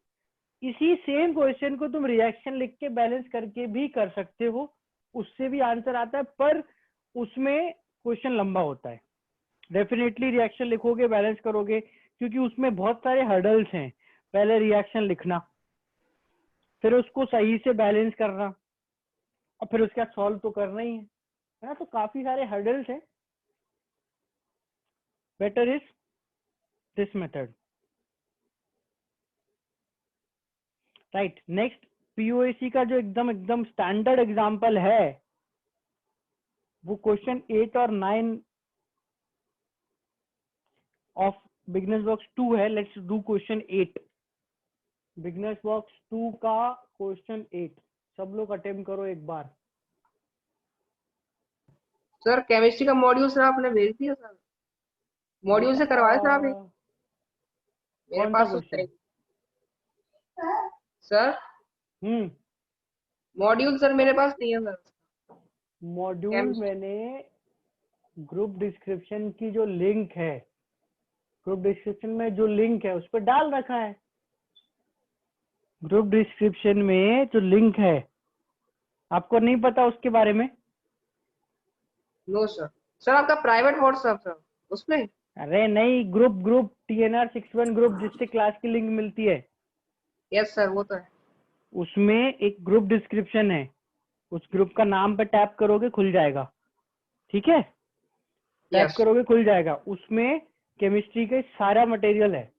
इसी सेम क्वेश्चन को तुम रिएक्शन लिख के बैलेंस करके भी कर सकते हो, उससे भी आंसर आता है, पर उसमें क्वेश्चन लंबा होता है। डेफिनेटली रिएक्शन लिखोगे, बैलेंस करोगे, क्योंकि उसमें बहुत सारे हर्डल्स हैं। पहले रिएक्शन लिखना, फिर उसको सही से बैलेंस करना, और फिर उसका सॉल्व तो करना ही है ना? तो काफी सारे हर्डल्स हैं। Better is this method, right. Next, POAC का जो एकदम स्टैंडर्ड एग्जांपल है, वो क्वेश्चन 8 और 9 ऑफ बिगनर्स बॉक्स 2 है। Let's do question 8, beginners box 2 का क्वेश्चन 8। सब लोग अटेम्प्ट करो एक बार। सर केमिस्ट्री का मॉड्यूल सर आपने भेज दिया सर, मॉड्यूल से करवाया सर आपने? मेरे कौन सा पास तो क्वेश्चन? सर मॉड्यूल सर मेरे पास नहीं है सर। Module Chemistry। मैंने ग्रुप डिस्क्रिप्शन की जो लिंक है, ग्रुप डिस्क्रिप्शन में जो लिंक है उस पर डाल रखा है। ग्रुप डिस्क्रिप्शन में जो लिंक है, आपको नहीं पता उसके बारे में? No sir. सर आपका प्राइवेट व्हाट्सएप सर उसमें? अरे नहीं, ग्रुप TNR 61 ग्रुप जिससे क्लास की लिंक मिलती है, यस सर वो तो है। उसमें एक ग्रुप डिस्क्रिप्शन है, उस ग्रुप का नाम पे टैप करोगे खुल जाएगा। ठीक है, टैप यस करोगे खुल जाएगा। उसमें केमिस्ट्री के सारा मटेरियल है,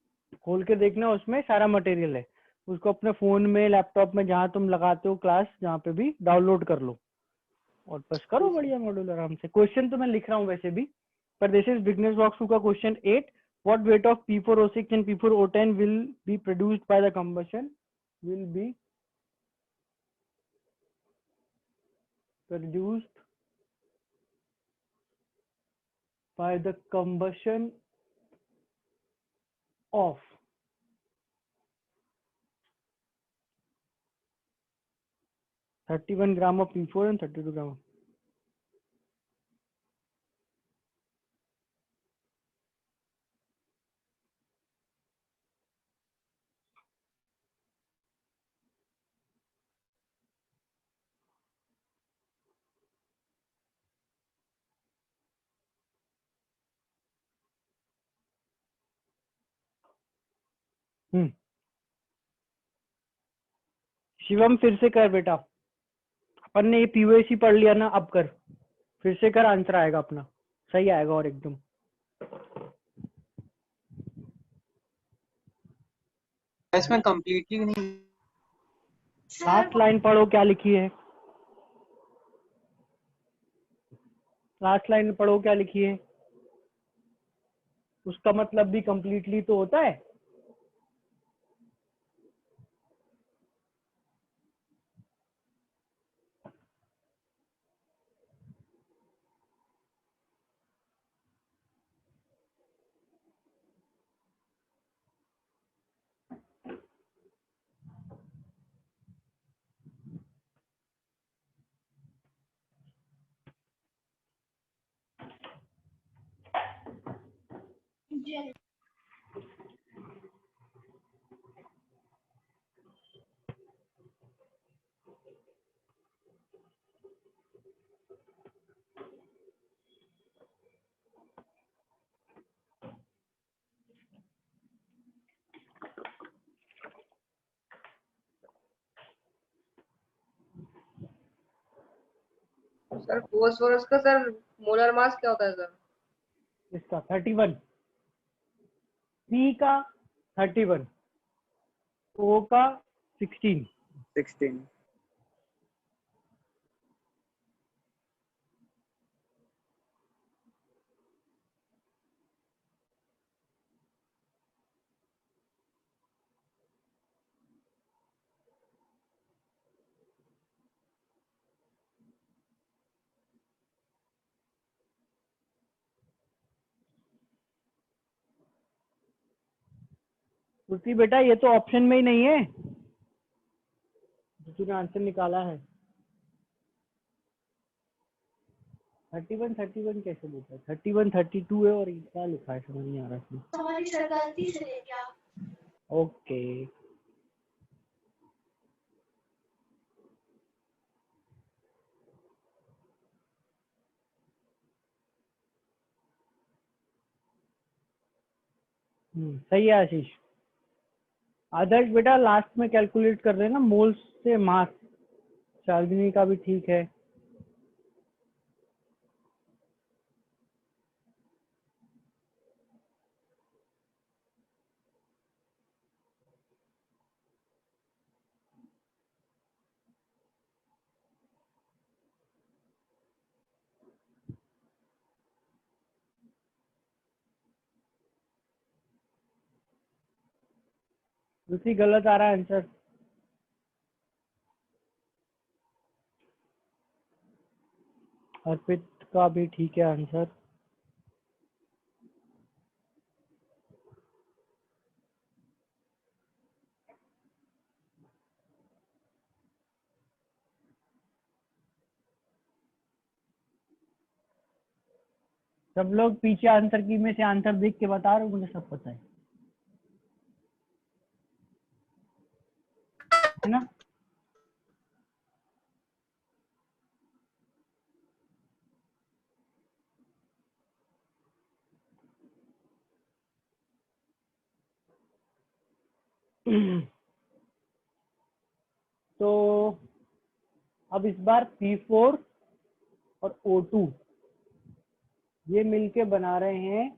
खोल के देखना, उसमें सारा मटेरियल है। उसको अपने फोन में, लैपटॉप में, जहां तुम लगाते हो क्लास, जहां पे भी डाउनलोड कर लो और बस करो बढ़िया मॉड्यूल आराम से। क्वेश्चन तो मैं लिख रहा हूँ वैसे भी, पर this is beginners walk through का question 8। What weight of P4O6 and P4O10 will be produced by the combustion will be produced by the combustion of (31 gram of P4 and 32 gram of Shivam फिर से कर बेटा, अपन ने ये पीओएसी पढ़ लिया ना, अब कर, फिर से कर, आंसर आएगा अपना, सही आएगा और एकदम। इसमें कंप्लीटली नहीं। लास्ट लाइन पढ़ो क्या लिखी है, लास्ट लाइन पढ़ो क्या लिखी है, उसका मतलब भी कंप्लीटली तो होता है। सर फोस्फोरस का सर मोलर मास क्या होता है सर? इसका 31, P का 31, O का 16। 16। उसी बेटा ये तो ऑप्शन में ही नहीं है, तूने आंसर निकाला है। 31 कैसे लिखा है? 31 32 है और ये क्या लिखा है, समझ नहीं आ रहा इसमें। हमारी सरगर्मी से है क्या? ओके, सही है आशीष। आदर्श बेटा लास्ट में कैलकुलेट कर रहे हैं ना मोल्स से मास, शालिनी का भी ठीक है। दूसरी गलत आ रहा है आंसर। अर्पित का भी ठीक है आंसर। सब लोग पीछे आंसर की में से आंसर देख के बता रहे हो, मुझे सब पता है ना। तो अब इस बार P4 और O2 ये मिलके बना रहे हैं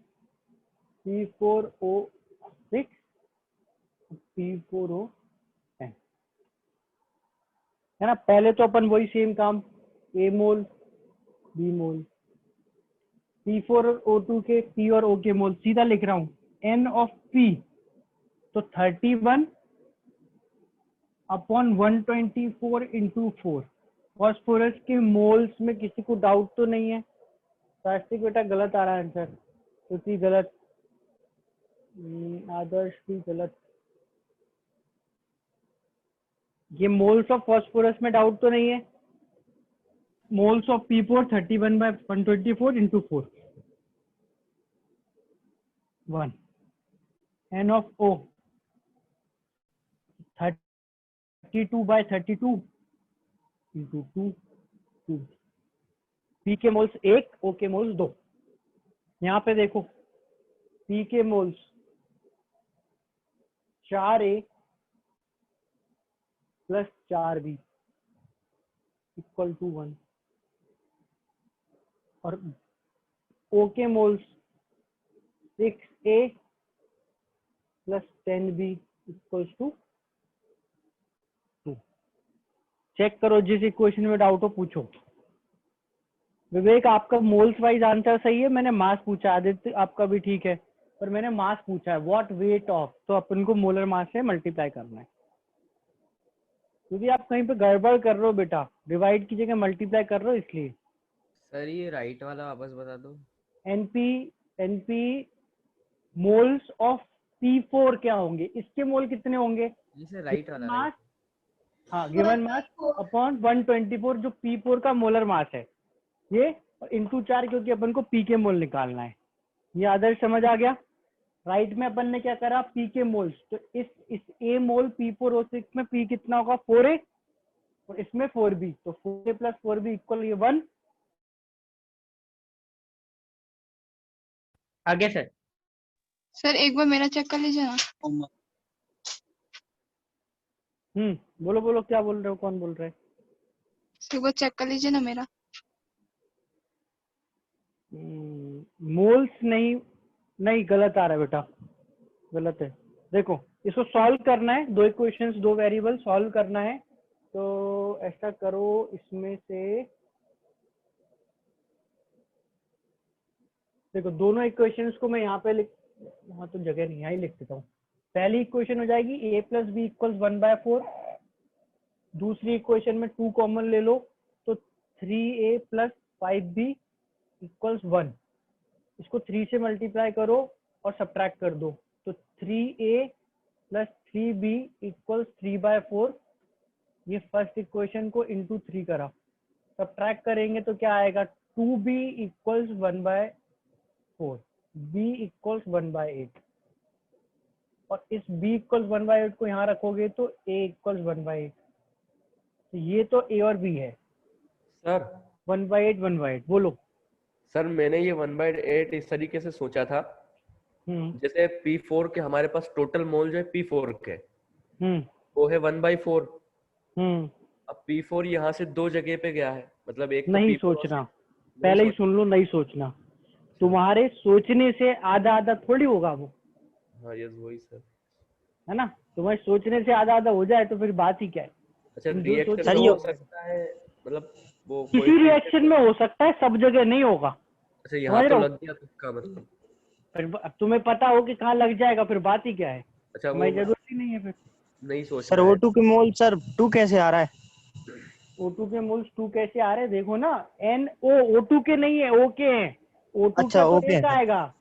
P4O6 P4O10 है ना। पहले तो अपन वही सेम काम A mole B mole P4 और O2 के P और O के मोल सीधा लिख रहा हूं N ऑफ P तो 31 अपॉन 124 इंटू 4। फॉस्फोरस के मोल्स में किसी को डाउट तो नहीं है? सास्तिक बेटा गलत आ रहा है आंसर, श्रुति गलत, आदर्श भी गलत। ये मोल्स ऑफ फॉस्फोरस में डाउट तो नहीं है? Moles of P4 31 by 124 into 4 1 N of O 32 by 32 into 2 2 P के मोल्स 1 O के मोल्स 2। यहाँ पे देखो P के moles 4A plus 4B equal to 1 और O के moles 6A plus 10B equal to 2। Check करो, जिस इक्वेशन में डाउट हो पूछो। विवेक आपका मोल्स वाइज आंसर सही है, मैंने मास पूछा। आदित्य आपका भी ठीक है, पर मैंने मास पूछा है। व्हाट वेट ऑफ, तो अपन को मोलर मास से मल्टीप्लाई करना है, क्योंकि आप कहीं पे गड़बड़ कर रहे हो बेटा, डिवाइड की जगह मल्टीप्लाई कर रहे हो इसलिए। सर ये राइट वाला वापस बता दो। एनपी मोल्स ऑफ P4 क्या होंगे, इसके मोल कितने होंगे? जिसे राइट वाला मास, हाँ गिवन मास अपॉन 124 जो P4 का मोलर मास है ये, इंटू 4 क्योंकि अपन को P के मोल निकालना है। ये आदर्श समझ आ गया। राइट में अपन ने क्या करा, P के मोल्स, तो इस A मोल P4O6 में P कितना होगा 4A और इसमें 4B, तो 4A प्लस 4B इक्वल ये 1। आगे सर। सर एक बार मेरा चेक कर लीजिए ना। बोलो बोलो क्या बोल रहे हो, कौन बोल रहा है? एक बार चेक कर लीजिए ना मेरा। मोल्स नहीं गलत आ रहा है बेटा, गलत है। देखो इसको सॉल्व करना है, दो इक्वेशंस दो वेरिएबल सॉल्व करना है, तो ऐसा करो इसमें से देखो दोनों इक्वेशंस को मैं यहाँ पे वहाँ तो जगह नहीं, यहाँ ही लिख देता हूँ। पहली इक्वेशन हो जाएगी A प्लस बी इक्वल्स 1/4। दूसरी इक्वेशन में 2 कॉमन ले लो तो 3A प्लस 5B इक्वल्स 1। इसको 3 से मल्टीप्लाई करो और सब्ट्रैक्ट कर दो, तो 3A प्लस 3B इक्वल्स 3/4। ये फर्स्ट इक्वेशन को इंटू 3 करा, सब्ट्रैक्ट करेंगे तो क्या आएगा 2B इक्वल्स 1/4, B इक्वल्स 1/8 और इस B इक्वल्स 1/8 को यहाँ रखोगे तो A इक्वल्स 1/8। तो ये तो A और B है सर 1/8 बोलो। सर मैंने ये 1/8 इस तरीके से सोचा था, जैसे P4 के हमारे पास टोटल मोल जो है P4 के वो है 1/4। अब P4 यहाँ से दो जगह पे गया है, मतलब एक नहीं सोचना, पहले ही सुन लो, नहीं सोचना। तुम्हारे सोचने से आधा आधा थोड़ी होगा वो। हाँ यस वही सर, है ना, तुम्हारे सोचने से आधा आधा हो जाए तो फिर बात ही क्या है। अच्छा रिएक्शन सही हो सकता है, मतलब वो किसी रिएक्शन में हो सकता है, सब जगह नहीं होगा। अच्छा यहाँ तो लग गया तो इसका मतलब फिर अब तुम्हें पता हो कि कहाँ लग जाएगा, फिर बात ही क्या है। अच्छा मैं जरूरत ही नहीं है फिर। नहीं सोच सर O2 के मोल सर 2 कैसे आ रहा है? O2 के मोल्स 2 कैसे आ रहे हैं देखो ना, NO O2 के नहीं है, O के हैं। O2 अच्छा, का तो O के एक हैं। आएगा।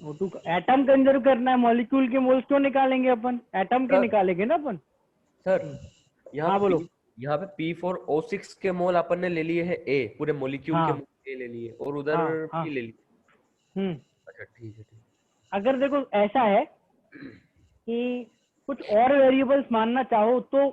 O2 का एटम कंजर्व करना है, मॉलिक्यूल के मोल्स क्यों निकालेंगे अपन, एटम के सर, निकालेंगे ना अपन। सर यहाँ हाँ पे बोलो। यहाँ पे P4O6 के मोल अपन ने ले लिए हैं A, पूरे मॉलिक्यूल के हाँ मोल A ले लिए और उधर हाँ हाँ। P ले लिए। अच्छा ठीक है, ठीक। अगर देखो ऐसा है कि कुछ और वेरिएबल्स मानना चाहो तो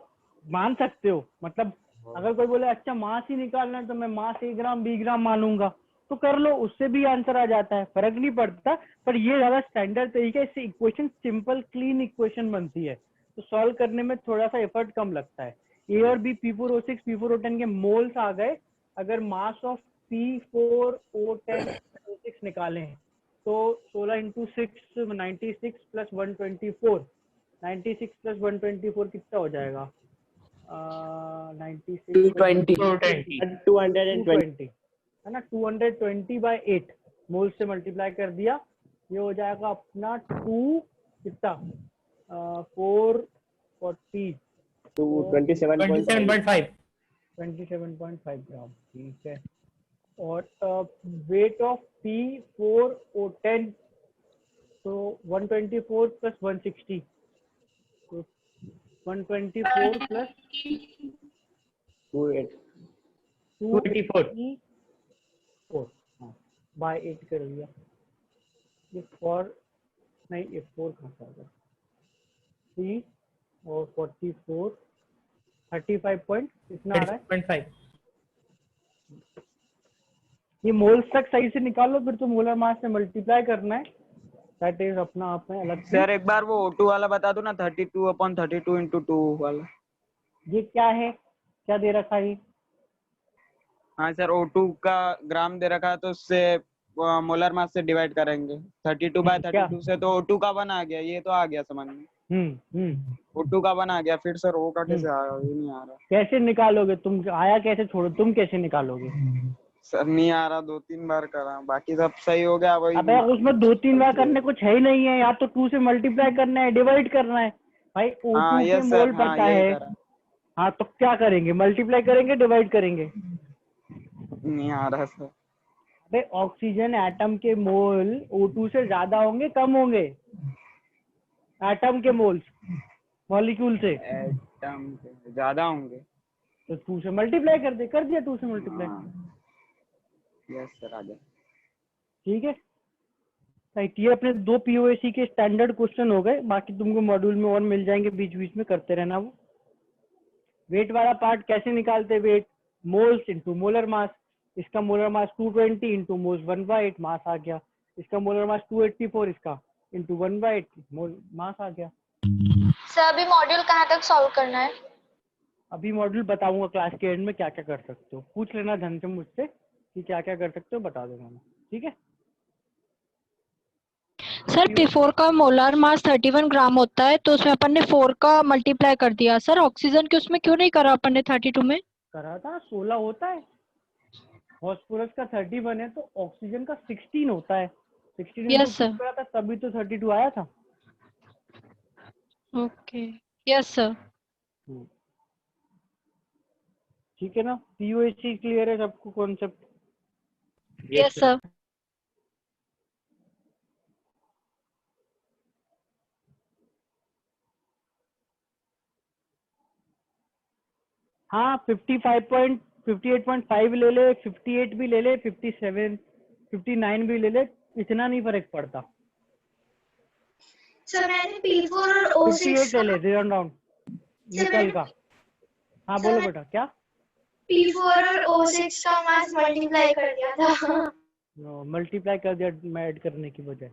मान सकते हो, मतलब अगर कोई बोले अच्छा मास ही निकालना है तो मैं मास A ग्राम B ग्राम मानूंगा तो कर लो, उससे भी आंसर आ जाता है, फर्क नहीं पड़ता। पर ये ज्यादा स्टैंडर्ड तरीका है, इससे इक्वेशन सिंपल क्लीन इक्वेशन बनती है, तो सॉल्व करने में थोड़ा सा एफर्ट कम लगता है। ए और बी P4O6 P4O10 के मोल्स आ गए, अगर मास ऑफ P4O10 O6 निकाले हैं तो 16 इंटू 6 96 प्लस 124, 96 प्लस 124 कितना हो जाएगा, 96 220 है ना, 220/8 मोल से मल्टीप्लाई कर दिया, ये हो जाएगा अपना 2 कितना 440 27.5 27.5 ग्राम, ठीक है। और वेट ऑफ P4O10 तो 124 प्लस 160, तो 124 प्लस 284 बाय 8 कर लिया, ये 4 नहीं, ये 4 कहाँ से आ गया, 3 और 44 35 पॉइंट कितना आ रहा है 35.5। ये मोल्स तक सही से निकालो, फिर तो मोलर मास से मल्टीप्लाई करना है, दैट इज अपना आप में अलग सर एक बार वो O2 वाला बता दो ना, 32/32 इंटू 2 वाला। ये क्या है, क्या दे रखा है। हाँ सर, O2 का ग्राम दे रखा है तो उससे मोलर मास से डिवाइड करेंगे, 32/32 से तो O2 का 1 आ गया, ये तो आ गया समझ में। O2 का 1 आ गया, फिर सर O का कैसे आया, ये नहीं आ रहा। कैसे निकालोगे तुम, आया कैसे, छोड़ो तुम कैसे निकालोगे। सर नहीं आ रहा, 2-3 बार करा, बाकी सब सही हो गया। वही अबे उसमें 2-3 बार करने कुछ है ही नहीं है, या तो 2 से मल्टीप्लाई करना है, डिवाइड करना है भाई। O2 के मोल पता है, हाँ तो क्या करेंगे, मल्टीप्लाई करेंगे डिवाइड करेंगे, नहीं आ रहा सर। अबे ऑक्सीजन एटम के मोल O2 से ज्यादा होंगे कम होंगे, एटम के मोल्स मॉलिक्यूल से एटम के ज्यादा होंगे, तो 2 से मल्टीप्लाई कर दे, कर दिया 2 से मल्टीप्लाई। यस सर आ गया। ठीक है राइट, ये अपने 2 POAC के स्टैंडर्ड क्वेश्चन हो गए, बाकी तुमको मॉड्यूल में और मिल जाएंगे, बीच बीच में करते रहना। वो वेट वाला पार्ट कैसे निकालते, weight moles into molar mass, इसका molar mass 220 into moles 1/8 mass आ गया, इसका मोलर मास 284 इसका इंटू 1/8 मास आ गया। सर अभी मॉड्यूल कहाँ तक सॉल्व करना है। अभी मॉड्यूल बताऊंगा क्लास के एंड में क्या क्या कर सकते हो, पूछ लेना धनचम मुझसे कि क्या क्या कर सकते हो, बता दूंगा मैं, ठीक है। सर P4 का मोलर मास 31 ग्राम होता है, तो उसमें अपन ने 4 का मल्टीप्लाई कर दिया। सर ऑक्सीजन के उसमें क्यों नहीं करा अपन ने 32 में। करा था, 16 होता है, फॉस्फोरस का 31 है तो ऑक्सीजन का 16 होता है, 16 यस सर, करा था तभी तो 32 आया था। Okay yes sir. ठीक है ना, POAC क्लियर है सबको कॉन्सेप्ट। Yes sir. हाँ 58.5 ले ले, 58 भी ले ले, 57 59 भी ले ले, इतना नहीं फर्क पड़ता। सर मैंने P4 और O6 58 ले ले, जीरो डाउन निकल का। हाँ बोलो बेटा, क्या P4 और O6 का मास मल्टीप्लाई कर दिया था। मल्टीप्लाई कर दिया मैं ऐड करने की बजाय।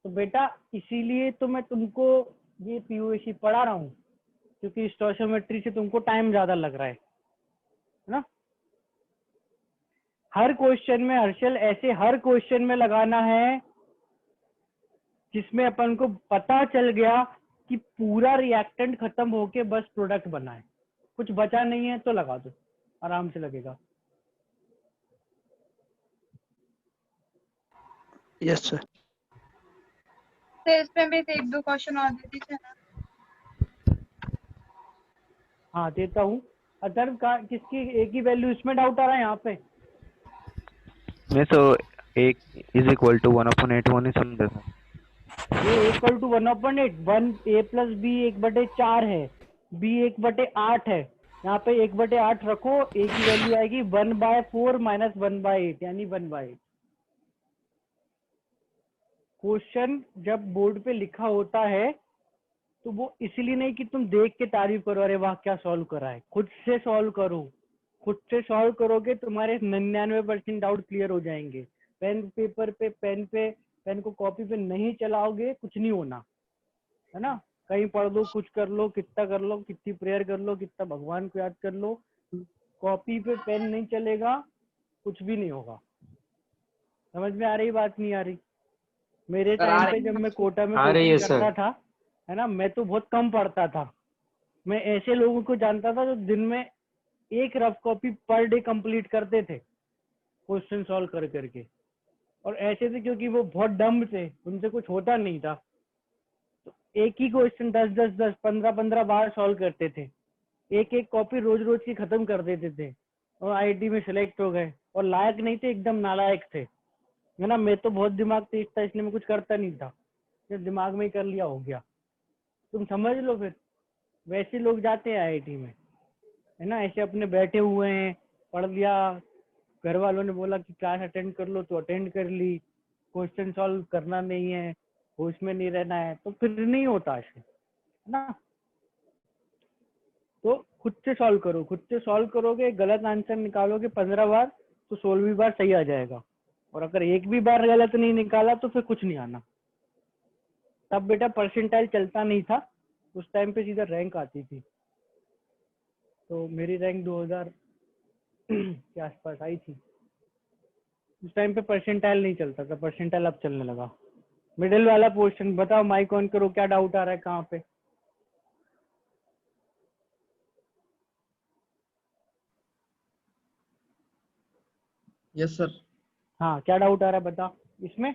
तो बेटा इसीलिए तो मैं तुमको ये POAC पढ़ा रहा हूँ, क्योंकि स्टोइचियोमेट्री से तुमको टाइम ज्यादा लग रहा है ना। हर क्वेश्चन में हर्षल ऐसे हर क्वेश्चन में लगाना है जिसमें अपन को पता चल गया कि पूरा रिएक्टेंट खत्म होके बस प्रोडक्ट बना है, कुछ बचा नहीं है तो लगा दो, आराम से लगेगा। Yes sir. इसमें भी 1-2 क्वेश्चन और दे दीजिए ना। हाँ देता हूँ। अथर्व का किसकी एक ही वैल्यू इसमें डाउट आ रहा है यहाँ पे? मैं तो एक इज इक्वल टू 1/8 वो नहीं समझा था। ये equal to 1/8 1 a plus B 1/4 है, b 1/8 है। यहाँ पे 1/8 रखो, a की वैल्यू आएगी 1/4 माइनस 1/8 यानी 1/8। क्वेश्चन जब बोर्ड पे लिखा होता है तो वो इसलिए नहीं कि तुम देख के तारीफ करो, अरे वाह क्या सॉल्व करा है, खुद से सॉल्व करो। खुद से सॉल्व करोगे तुम्हारे 99% डाउट क्लियर हो जाएंगे। पेन पेपर पे पेन को कॉपी पे नहीं चलाओगे कुछ नहीं होना, है ना। कहीं पढ़ लो, कुछ कर लो, कितना कर लो, कितनी प्रेयर कर लो, कितना भगवान को याद कर लो, कॉपी पे पेन नहीं चलेगा कुछ भी नहीं होगा। समझ में आ रही बात, नहीं आ रही? मेरे टाइम पे जब मैं कोटा में कोचिंग करता था, है ना, मैं तो बहुत कम पढ़ता था। मैं ऐसे लोगों को जानता था जो दिन में एक rough copy per day complete करते थे क्वेश्चन सॉल्व कर करके। और ऐसे थे क्योंकि वो बहुत डम्ब थे, उनसे कुछ होता नहीं था, तो एक ही क्वेश्चन 10 15 बार सॉल्व करते थे। एक एक कॉपी रोज रोज की खत्म कर देते थे और आईआईटी में सिलेक्ट हो गए। और लायक नहीं थे, एकदम नालायक थे, है ना। मैं तो बहुत दिमाग तेज था इसलिए मैं कुछ करता नहीं था, जब दिमाग में ही कर लिया हो गया। तुम समझ लो फिर वैसे लोग जाते हैं आईआईटी में, है ना। ऐसे अपने बैठे हुए हैं, पढ़ लिया, घर वालों ने बोला कि क्लास अटेंड कर लो तो अटेंड कर ली, क्वेश्चन सॉल्व करना नहीं है, होश में नहीं रहना है, तो फिर नहीं होता ऐसे, है ना। तो खुद से सॉल्व करो, खुद से सॉल्व करोगे, गलत आंसर निकालोगे 15 बार तो 16वीं बार सही आ जाएगा। और अगर एक भी बार गलत नहीं निकाला तो फिर कुछ नहीं आना। तब बेटा परसेंटाइल चलता नहीं था, उस टाइम पे सीधा रैंक आती थी। तो मेरी रैंक 2000 के आसपास आई थी। उस टाइम पे परसेंटाइल नहीं चलता था, परसेंटाइल अब चलने लगा। मिडिल वाला पोर्शन बताओ, माइक ऑन करो, क्या डाउट आ रहा है कहाँ पे? Yes sir. हाँ क्या डाउट आ रहा है बता इसमें।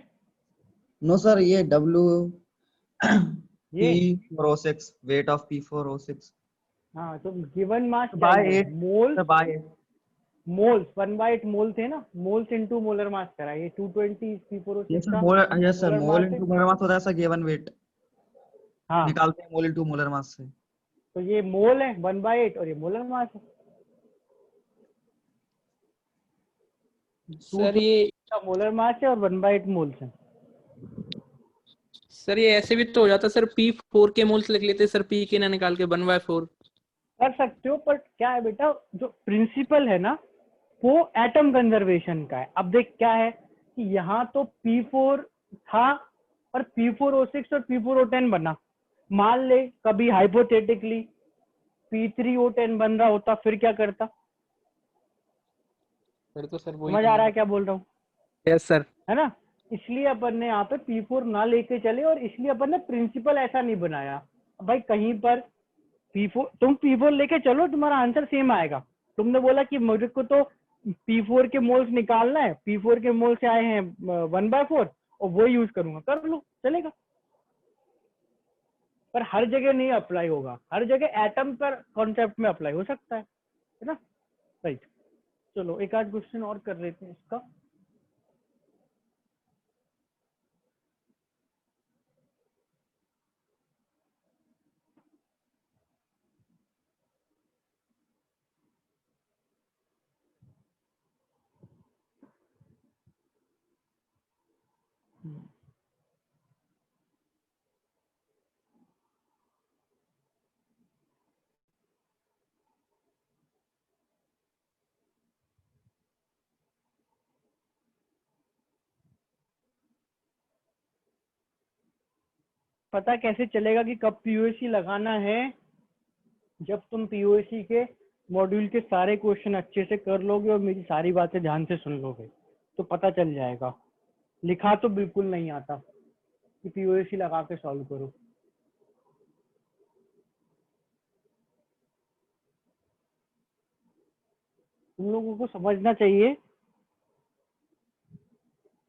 नो सर, ये W ये P4O6 वेट ऑफ P4O6 हाँ, तो गिवन मास बाय चाहिए 8 मोल, बाय मोल्स 1/8 मोल थे ना, मोल्स इनटू मोलर मास करा, ये 220 P4O6 यस सर का मोल, यस सर मोलर मोल मास है। इनटू मोलर मास होता है सर, गिवन वेट हाँ निकालते हैं मोल इनटू मोलर मास से। तो ये मोल है 1/8 और ये मोलर मास है। सर ये मोलर मास है और 1/8 मोल्स है। सर ये ऐसे भी तो हो जाता सर, P4 के मोल्स लिख लेते सर, P के ना निकाल के 1/4 कर सकते हो, पर क्या है बेटा, जो प्रिंसिपल है ना वो एटम कंजर्वेशन का है। अब देख क्या है कि यहाँ तो P4 था और P4O6 और P4O10 बना। मान ले कभी हाइपोथेटिकली P3O10 बन रहा होता, फिर क्या करता? फिर तो सर वही समझ आ रहा है क्या बोल रहा हूँ? Yes sir. है ना, इसलिए अपन ने यहाँ पे P4 ना लेके चले और इसलिए अपन ने प्रिंसिपल ऐसा नहीं बनाया। भाई कहीं पर P4 तुम P4 लेके चलो, तुम्हारा आंसर सेम आएगा। तुमने बोला कि मुझे को तो P4 के मोल्स निकालना है, P4 के मोल्स आए हैं 1/4 और वो यूज करूंगा, कर लो चलेगा। पर हर जगह नहीं अप्लाई होगा, हर जगह एटम पर कॉन्सेप्ट में अप्लाई हो सकता है ना। राइट, चलो एक आध क्वेश्चन और कर लेते हैं इसका। पता कैसे चलेगा कि कब पीओसी लगाना है? जब तुम पीओसी के मॉड्यूल के सारे क्वेश्चन अच्छे से कर लोगे और मेरी सारी बातें ध्यान से सुन लोगे तो पता चल जाएगा। लिखा तो बिल्कुल नहीं आता कि पीओसी लगा के सॉल्व करो। तुम लोगों को समझना चाहिए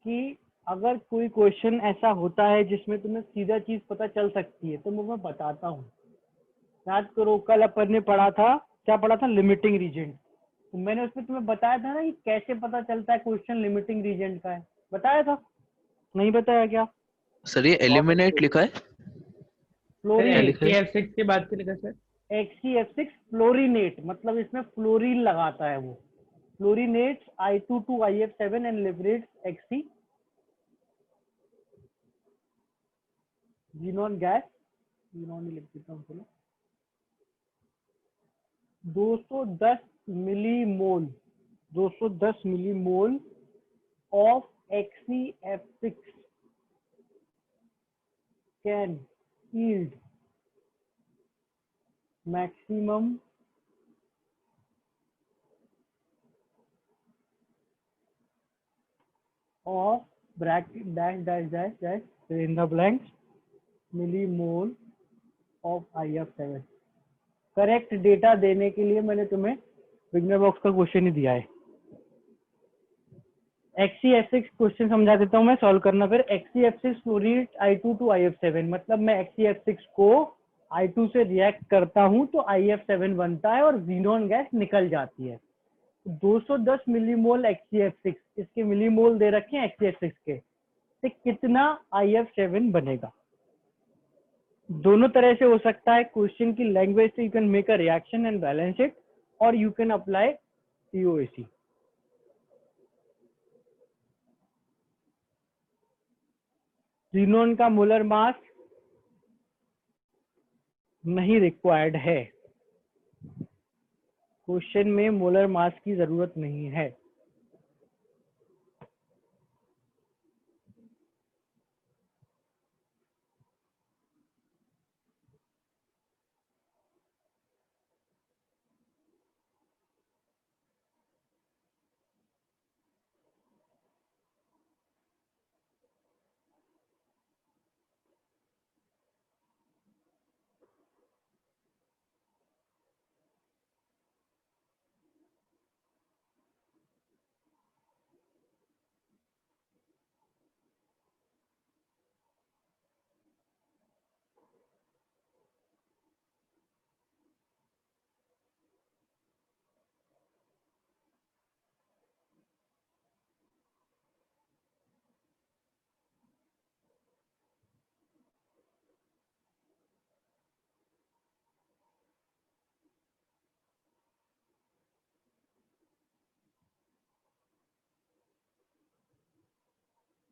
कि अगर कोई क्वेश्चन ऐसा होता है जिसमें तुम्हें सीधा चीज पता चल सकती है तो मैं बताता हूँ, याद करो कल अपन ने पढ़ा था, क्या पढ़ा था, लिमिटिंग रीजेंट। तो मैंने उसमें तुम्हें बताया था ना कि कैसे पता चलता है क्वेश्चन लिमिटिंग रीजेंट का है, बताया था, नहीं बताया क्या? सर ये एलिमिनेट लिखा है, फ्लोरिनेट। XCF6 के बाद क्या लिखा सर? XCF6 फ्लोरिनेट, मतलब इसमें फ्लोरीन लगाता है वो। फ्लोरिनेट I2 to IF7 and liberates XC xenon gas, xenon ही लिख देता हूँ चलो, 210 millimole, 210 millimole of XCF6 can yield maximum of bracket dash dash dash dash fill in the blanks millimole of IF7। Correct data देने के लिए मैंने तुम्हें बिगनर बॉक्स का क्वेश्चन ही दिया है। XCF6 क्वेश्चन समझा देता हूं मैं, सॉल्व करना फिर। XCF6 फ्लोरीनेट I2 to IF7, मतलब मैं XCF6 को I2 से रिएक्ट करता हूं तो IF7 बनता है और xenon गैस निकल जाती है। 210 मिलीमोल XCF6, इसके मिलीमोल दे रखे हैं XCF6 के, तो कितना IF7 बनेगा? दोनों तरह से हो सकता है, क्वेश्चन की लैंग्वेज से you can make a reaction and balance it, और you can apply COAC। xenon का मोलर मास नहीं रिक्वायर्ड है, क्वेश्चन में मोलर मास की जरूरत नहीं है।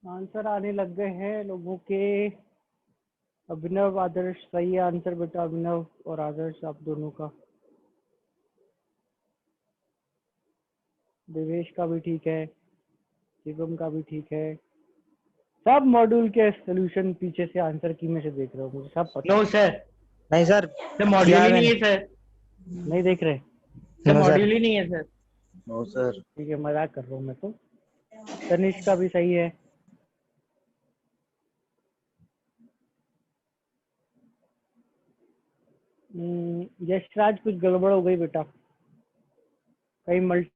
आंसर आने लग गए हैं लोगों के। अभिनव, आदर्श, सही है आंसर बेटा, अभिनव और आदर्श आप दोनों का। देवेश का भी ठीक है, शिवम का भी ठीक है। सब मॉड्यूल के सॉल्यूशन पीछे से आंसर की में से देख रहा हूँ, मुझे सब पता। नो सर, नहीं सर, मॉड्यूल ही नहीं है सर, नहीं देख रहे? मॉड्यूल ही नहीं है सर। नो सर, ठीक है, मजाक कर रहा हूँ मैं तो। तनिष्क का भी सही है। यशराज कुछ गड़बड़ हो गई बेटा, कहीं मल्टी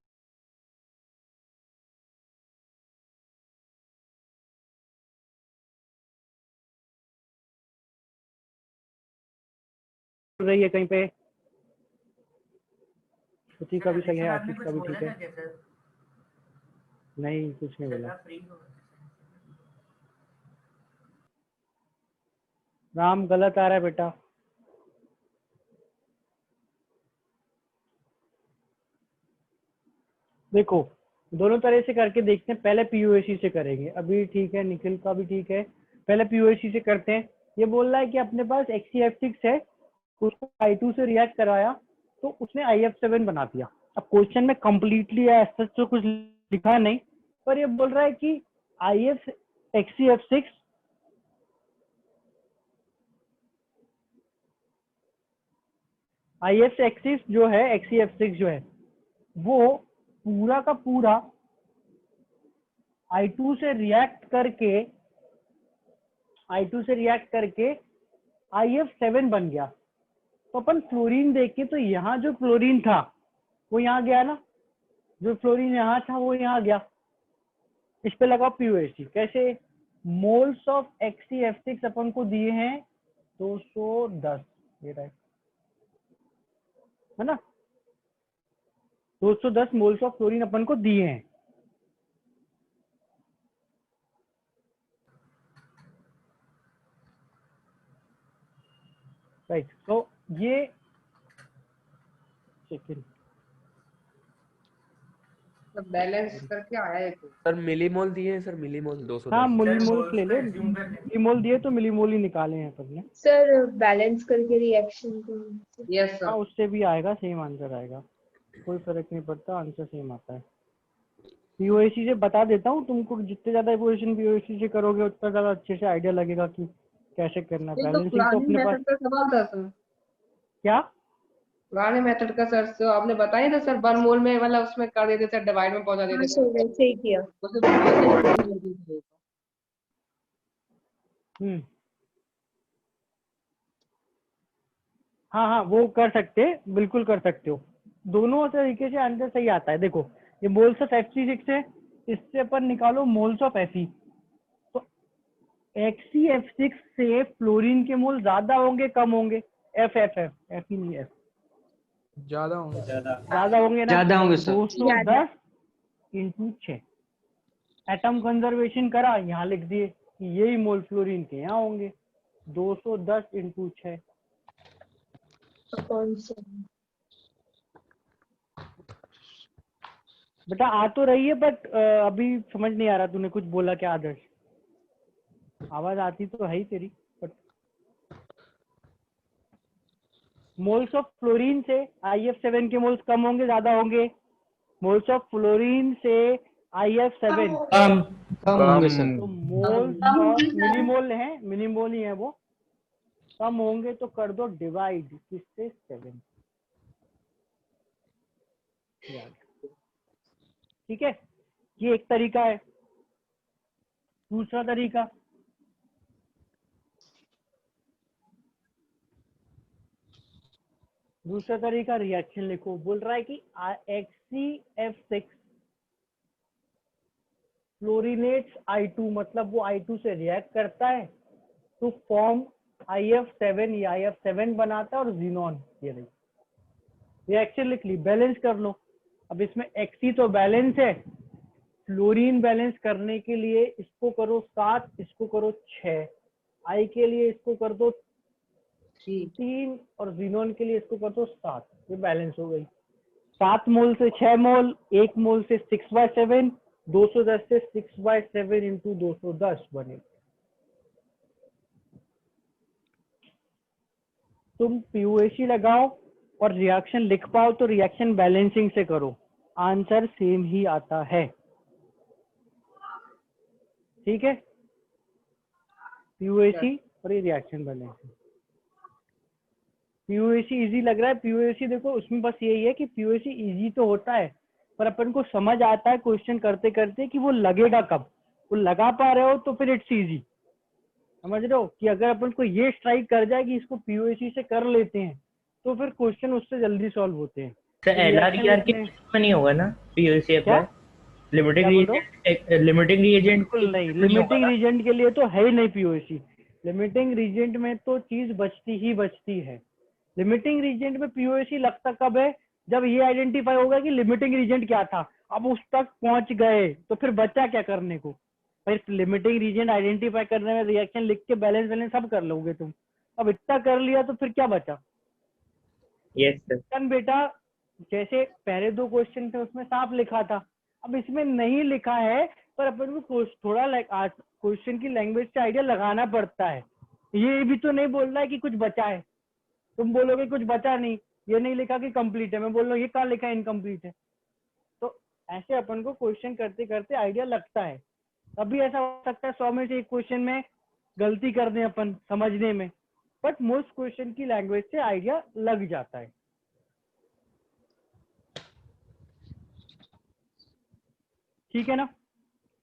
रही है कहीं पे। श्रुति का भी सही है, आशीष का भी ठीक है। नहीं कुछ नहीं बोला। राम गलत आ रहा है बेटा। देखो दोनों तरह से करके देखते हैं, पहले POAC से करेंगे। अभी ठीक है, निखिल का भी ठीक है, पहले POAC से करते हैं। ये बोल रहा है कि अपने पास XCF6 है, उसको I2 से रिएक्ट कराया तो उसने IF7 बना दिया। अब क्वेश्चन में कंप्लीटली ऐसा तो कुछ लिखा नहीं, पर ये बोल रहा है कि IF6 जो है, XCF6 जो है वो पूरा का पूरा I2 से रिएक्ट करके IF7 बन गया। तो अपन फ्लोरीन देखे तो यहाँ जो फ्लोरीन था वो यहाँ गया ना, जो फ्लोरीन यहाँ था वो यहाँ गया। इस पे लगाओ POAC। कैसे? मोल्स ऑफ XCF6 अपन को दिए हैं 210, ये राइट, है ना। 210 मोल्स ऑफ क्लोरीन अपन को दिए हैं। राइट, तो ये सेकंड बैलेंस करके आया है सर मिलीमोल दिए हैं सर, मिलीमोल 210। हाँ मिलीमोल ले ले, मिलीमोल दिए तो मिलीमोल ही निकाले हैं अपन ने सर। बैलेंस करके रिएक्शन को। Yes sir. हाँ उससे भी आएगा, सेम आंसर आएगा, कोई फर्क नहीं पड़ता, आंसर सेम आता है। पीओएसी से बता देता हूँ तुमको, जितने ज्यादा इक्वेशन पीओएसी से करोगे उतना ज्यादा अच्छे से आइडिया लगेगा कि कैसे करना है। बैलेंसिंग तो अपने पास का सवाल था सर। क्या पुराने मेथड का सर, तो आपने बताया था सर 1 मोल में मतलब उसमें कर देते सर, डिवाइड में पहुंचा देते सर। सही किया। हाँ हाँ वो कर सकते, बिल्कुल कर सकते हो, दोनों तरीके से आंसर सही आता है। देखो ये मोल्स ऑफ Fe6 है, इससे अपन निकालो मोल्स ऑफ Fe, तो HCF6 से फ्लोरीन के मोल ज्यादा होंगे कम होंगे? F ही नहीं F, ज्यादा होंगे। ज्यादा होंगे ना। ज्यादा होंगे सर। 210 × 6 एटम कंजर्वेशन करा, यहाँ लिख दिए कि यही मोल फ्लोरीन के यहाँ होंगे, 210 × 6। कौन सा? बेटा आ तो रही है बट अभी समझ नहीं आ रहा, तूने कुछ बोला क्या आदर्श? आवाज आती तो है ही तेरी, बट मोल्स ऑफ फ्लोरीन से IF7 के मोल्स कम होंगे ज्यादा होंगे? मोल्स ऑफ फ्लोरीन से IF7 कम होंगे सर। तो मोल्स ऑफ मिलीमोल है, मिलीमोल ही है वो, कम होंगे तो कर दो डिवाइड किससे? 7। ठीक है, ये एक तरीका है। दूसरा तरीका, रिएक्शन लिखो। बोल रहा है कि HCF6 फ्लोरिनेट्स I2, मतलब वो I2 से रिएक्ट करता है तो फॉर्म IF7 या IF7 बनाता है और जीनॉन। ये रही रिएक्शन लिख ली, बैलेंस कर लो। अब इसमें Xe तो बैलेंस है, फ्लोरीन बैलेंस करने के लिए इसको करो 7, इसको करो 6, I के लिए इसको कर दो 3 और जीनोन के लिए इसको कर दो 7। ये बैलेंस हो गई। 7 मोल से 6 मोल, 1 मोल से 6/7, 210 से 6/7 × 210 बने। तुम पीओएसी लगाओ और रिएक्शन लिख पाओ तो रिएक्शन बैलेंसिंग से करो, आंसर सेम ही आता है। ठीक है, पीओएसी और ये रिएक्शन बैलेंसिंग। पीओएसी इजी लग रहा है? पीओएसी देखो उसमें बस यही है कि पीओएसी इजी तो होता है पर अपन को समझ आता है क्वेश्चन करते करते कि वो लगेगा कब। वो लगा पा रहे हो तो फिर इट्स इजी, समझ रहे हो कि अगर अपन को ये स्ट्राइक कर जाए कि इसको पीओएसी से कर लेते हैं तो फिर क्वेश्चन उससे जल्दी सॉल्व होते हैं। सर LRER के में नहीं होगा ना पीओएसी अप्लाई? लिमिटिंग रीएजेंट बिल्कुल नहीं, लिमिटिंग रीजेंट के लिए तो है ही नहीं पीओएसी। लिमिटिंग रीजेंट में तो चीज बचती ही बचती है। लिमिटिंग रीजेंट में पीओएसी लगता कब है? जब ये आइडेंटिफाई होगा कि लिमिटिंग रीजेंट क्या था। अब उस तक पहुंच गए तो फिर बचा क्या करने को? फिर लिमिटिंग रीजेंट आइडेंटिफाई करने में रिएक्शन लिख के बैलेंस सब कर लोगे तुम। अब इतना कर लिया तो फिर क्या बचा? Yes sir. बेटा जैसे पहले 2 क्वेश्चन थे उसमें साफ लिखा था, अब इसमें नहीं लिखा है पर अपन को थोड़ा क्वेश्चन की लैंग्वेज से आइडिया लगाना पड़ता है। ये भी तो नहीं बोल रहा है कि कुछ बचा है, तुम बोलोगे कुछ बचा नहीं, ये नहीं लिखा कि कंप्लीट है, मैं बोल रहा हूँ ये कहाँ लिखा है इनकम्प्लीट है। तो ऐसे अपन को क्वेश्चन करते करते आइडिया लगता है। अभी ऐसा हो सकता है 100 में से 1 क्वेश्चन में गलती कर दें अपन समझने में, बट मोस्ट क्वेश्चन की लैंग्वेज से आइडिया लग जाता है। ठीक है ना?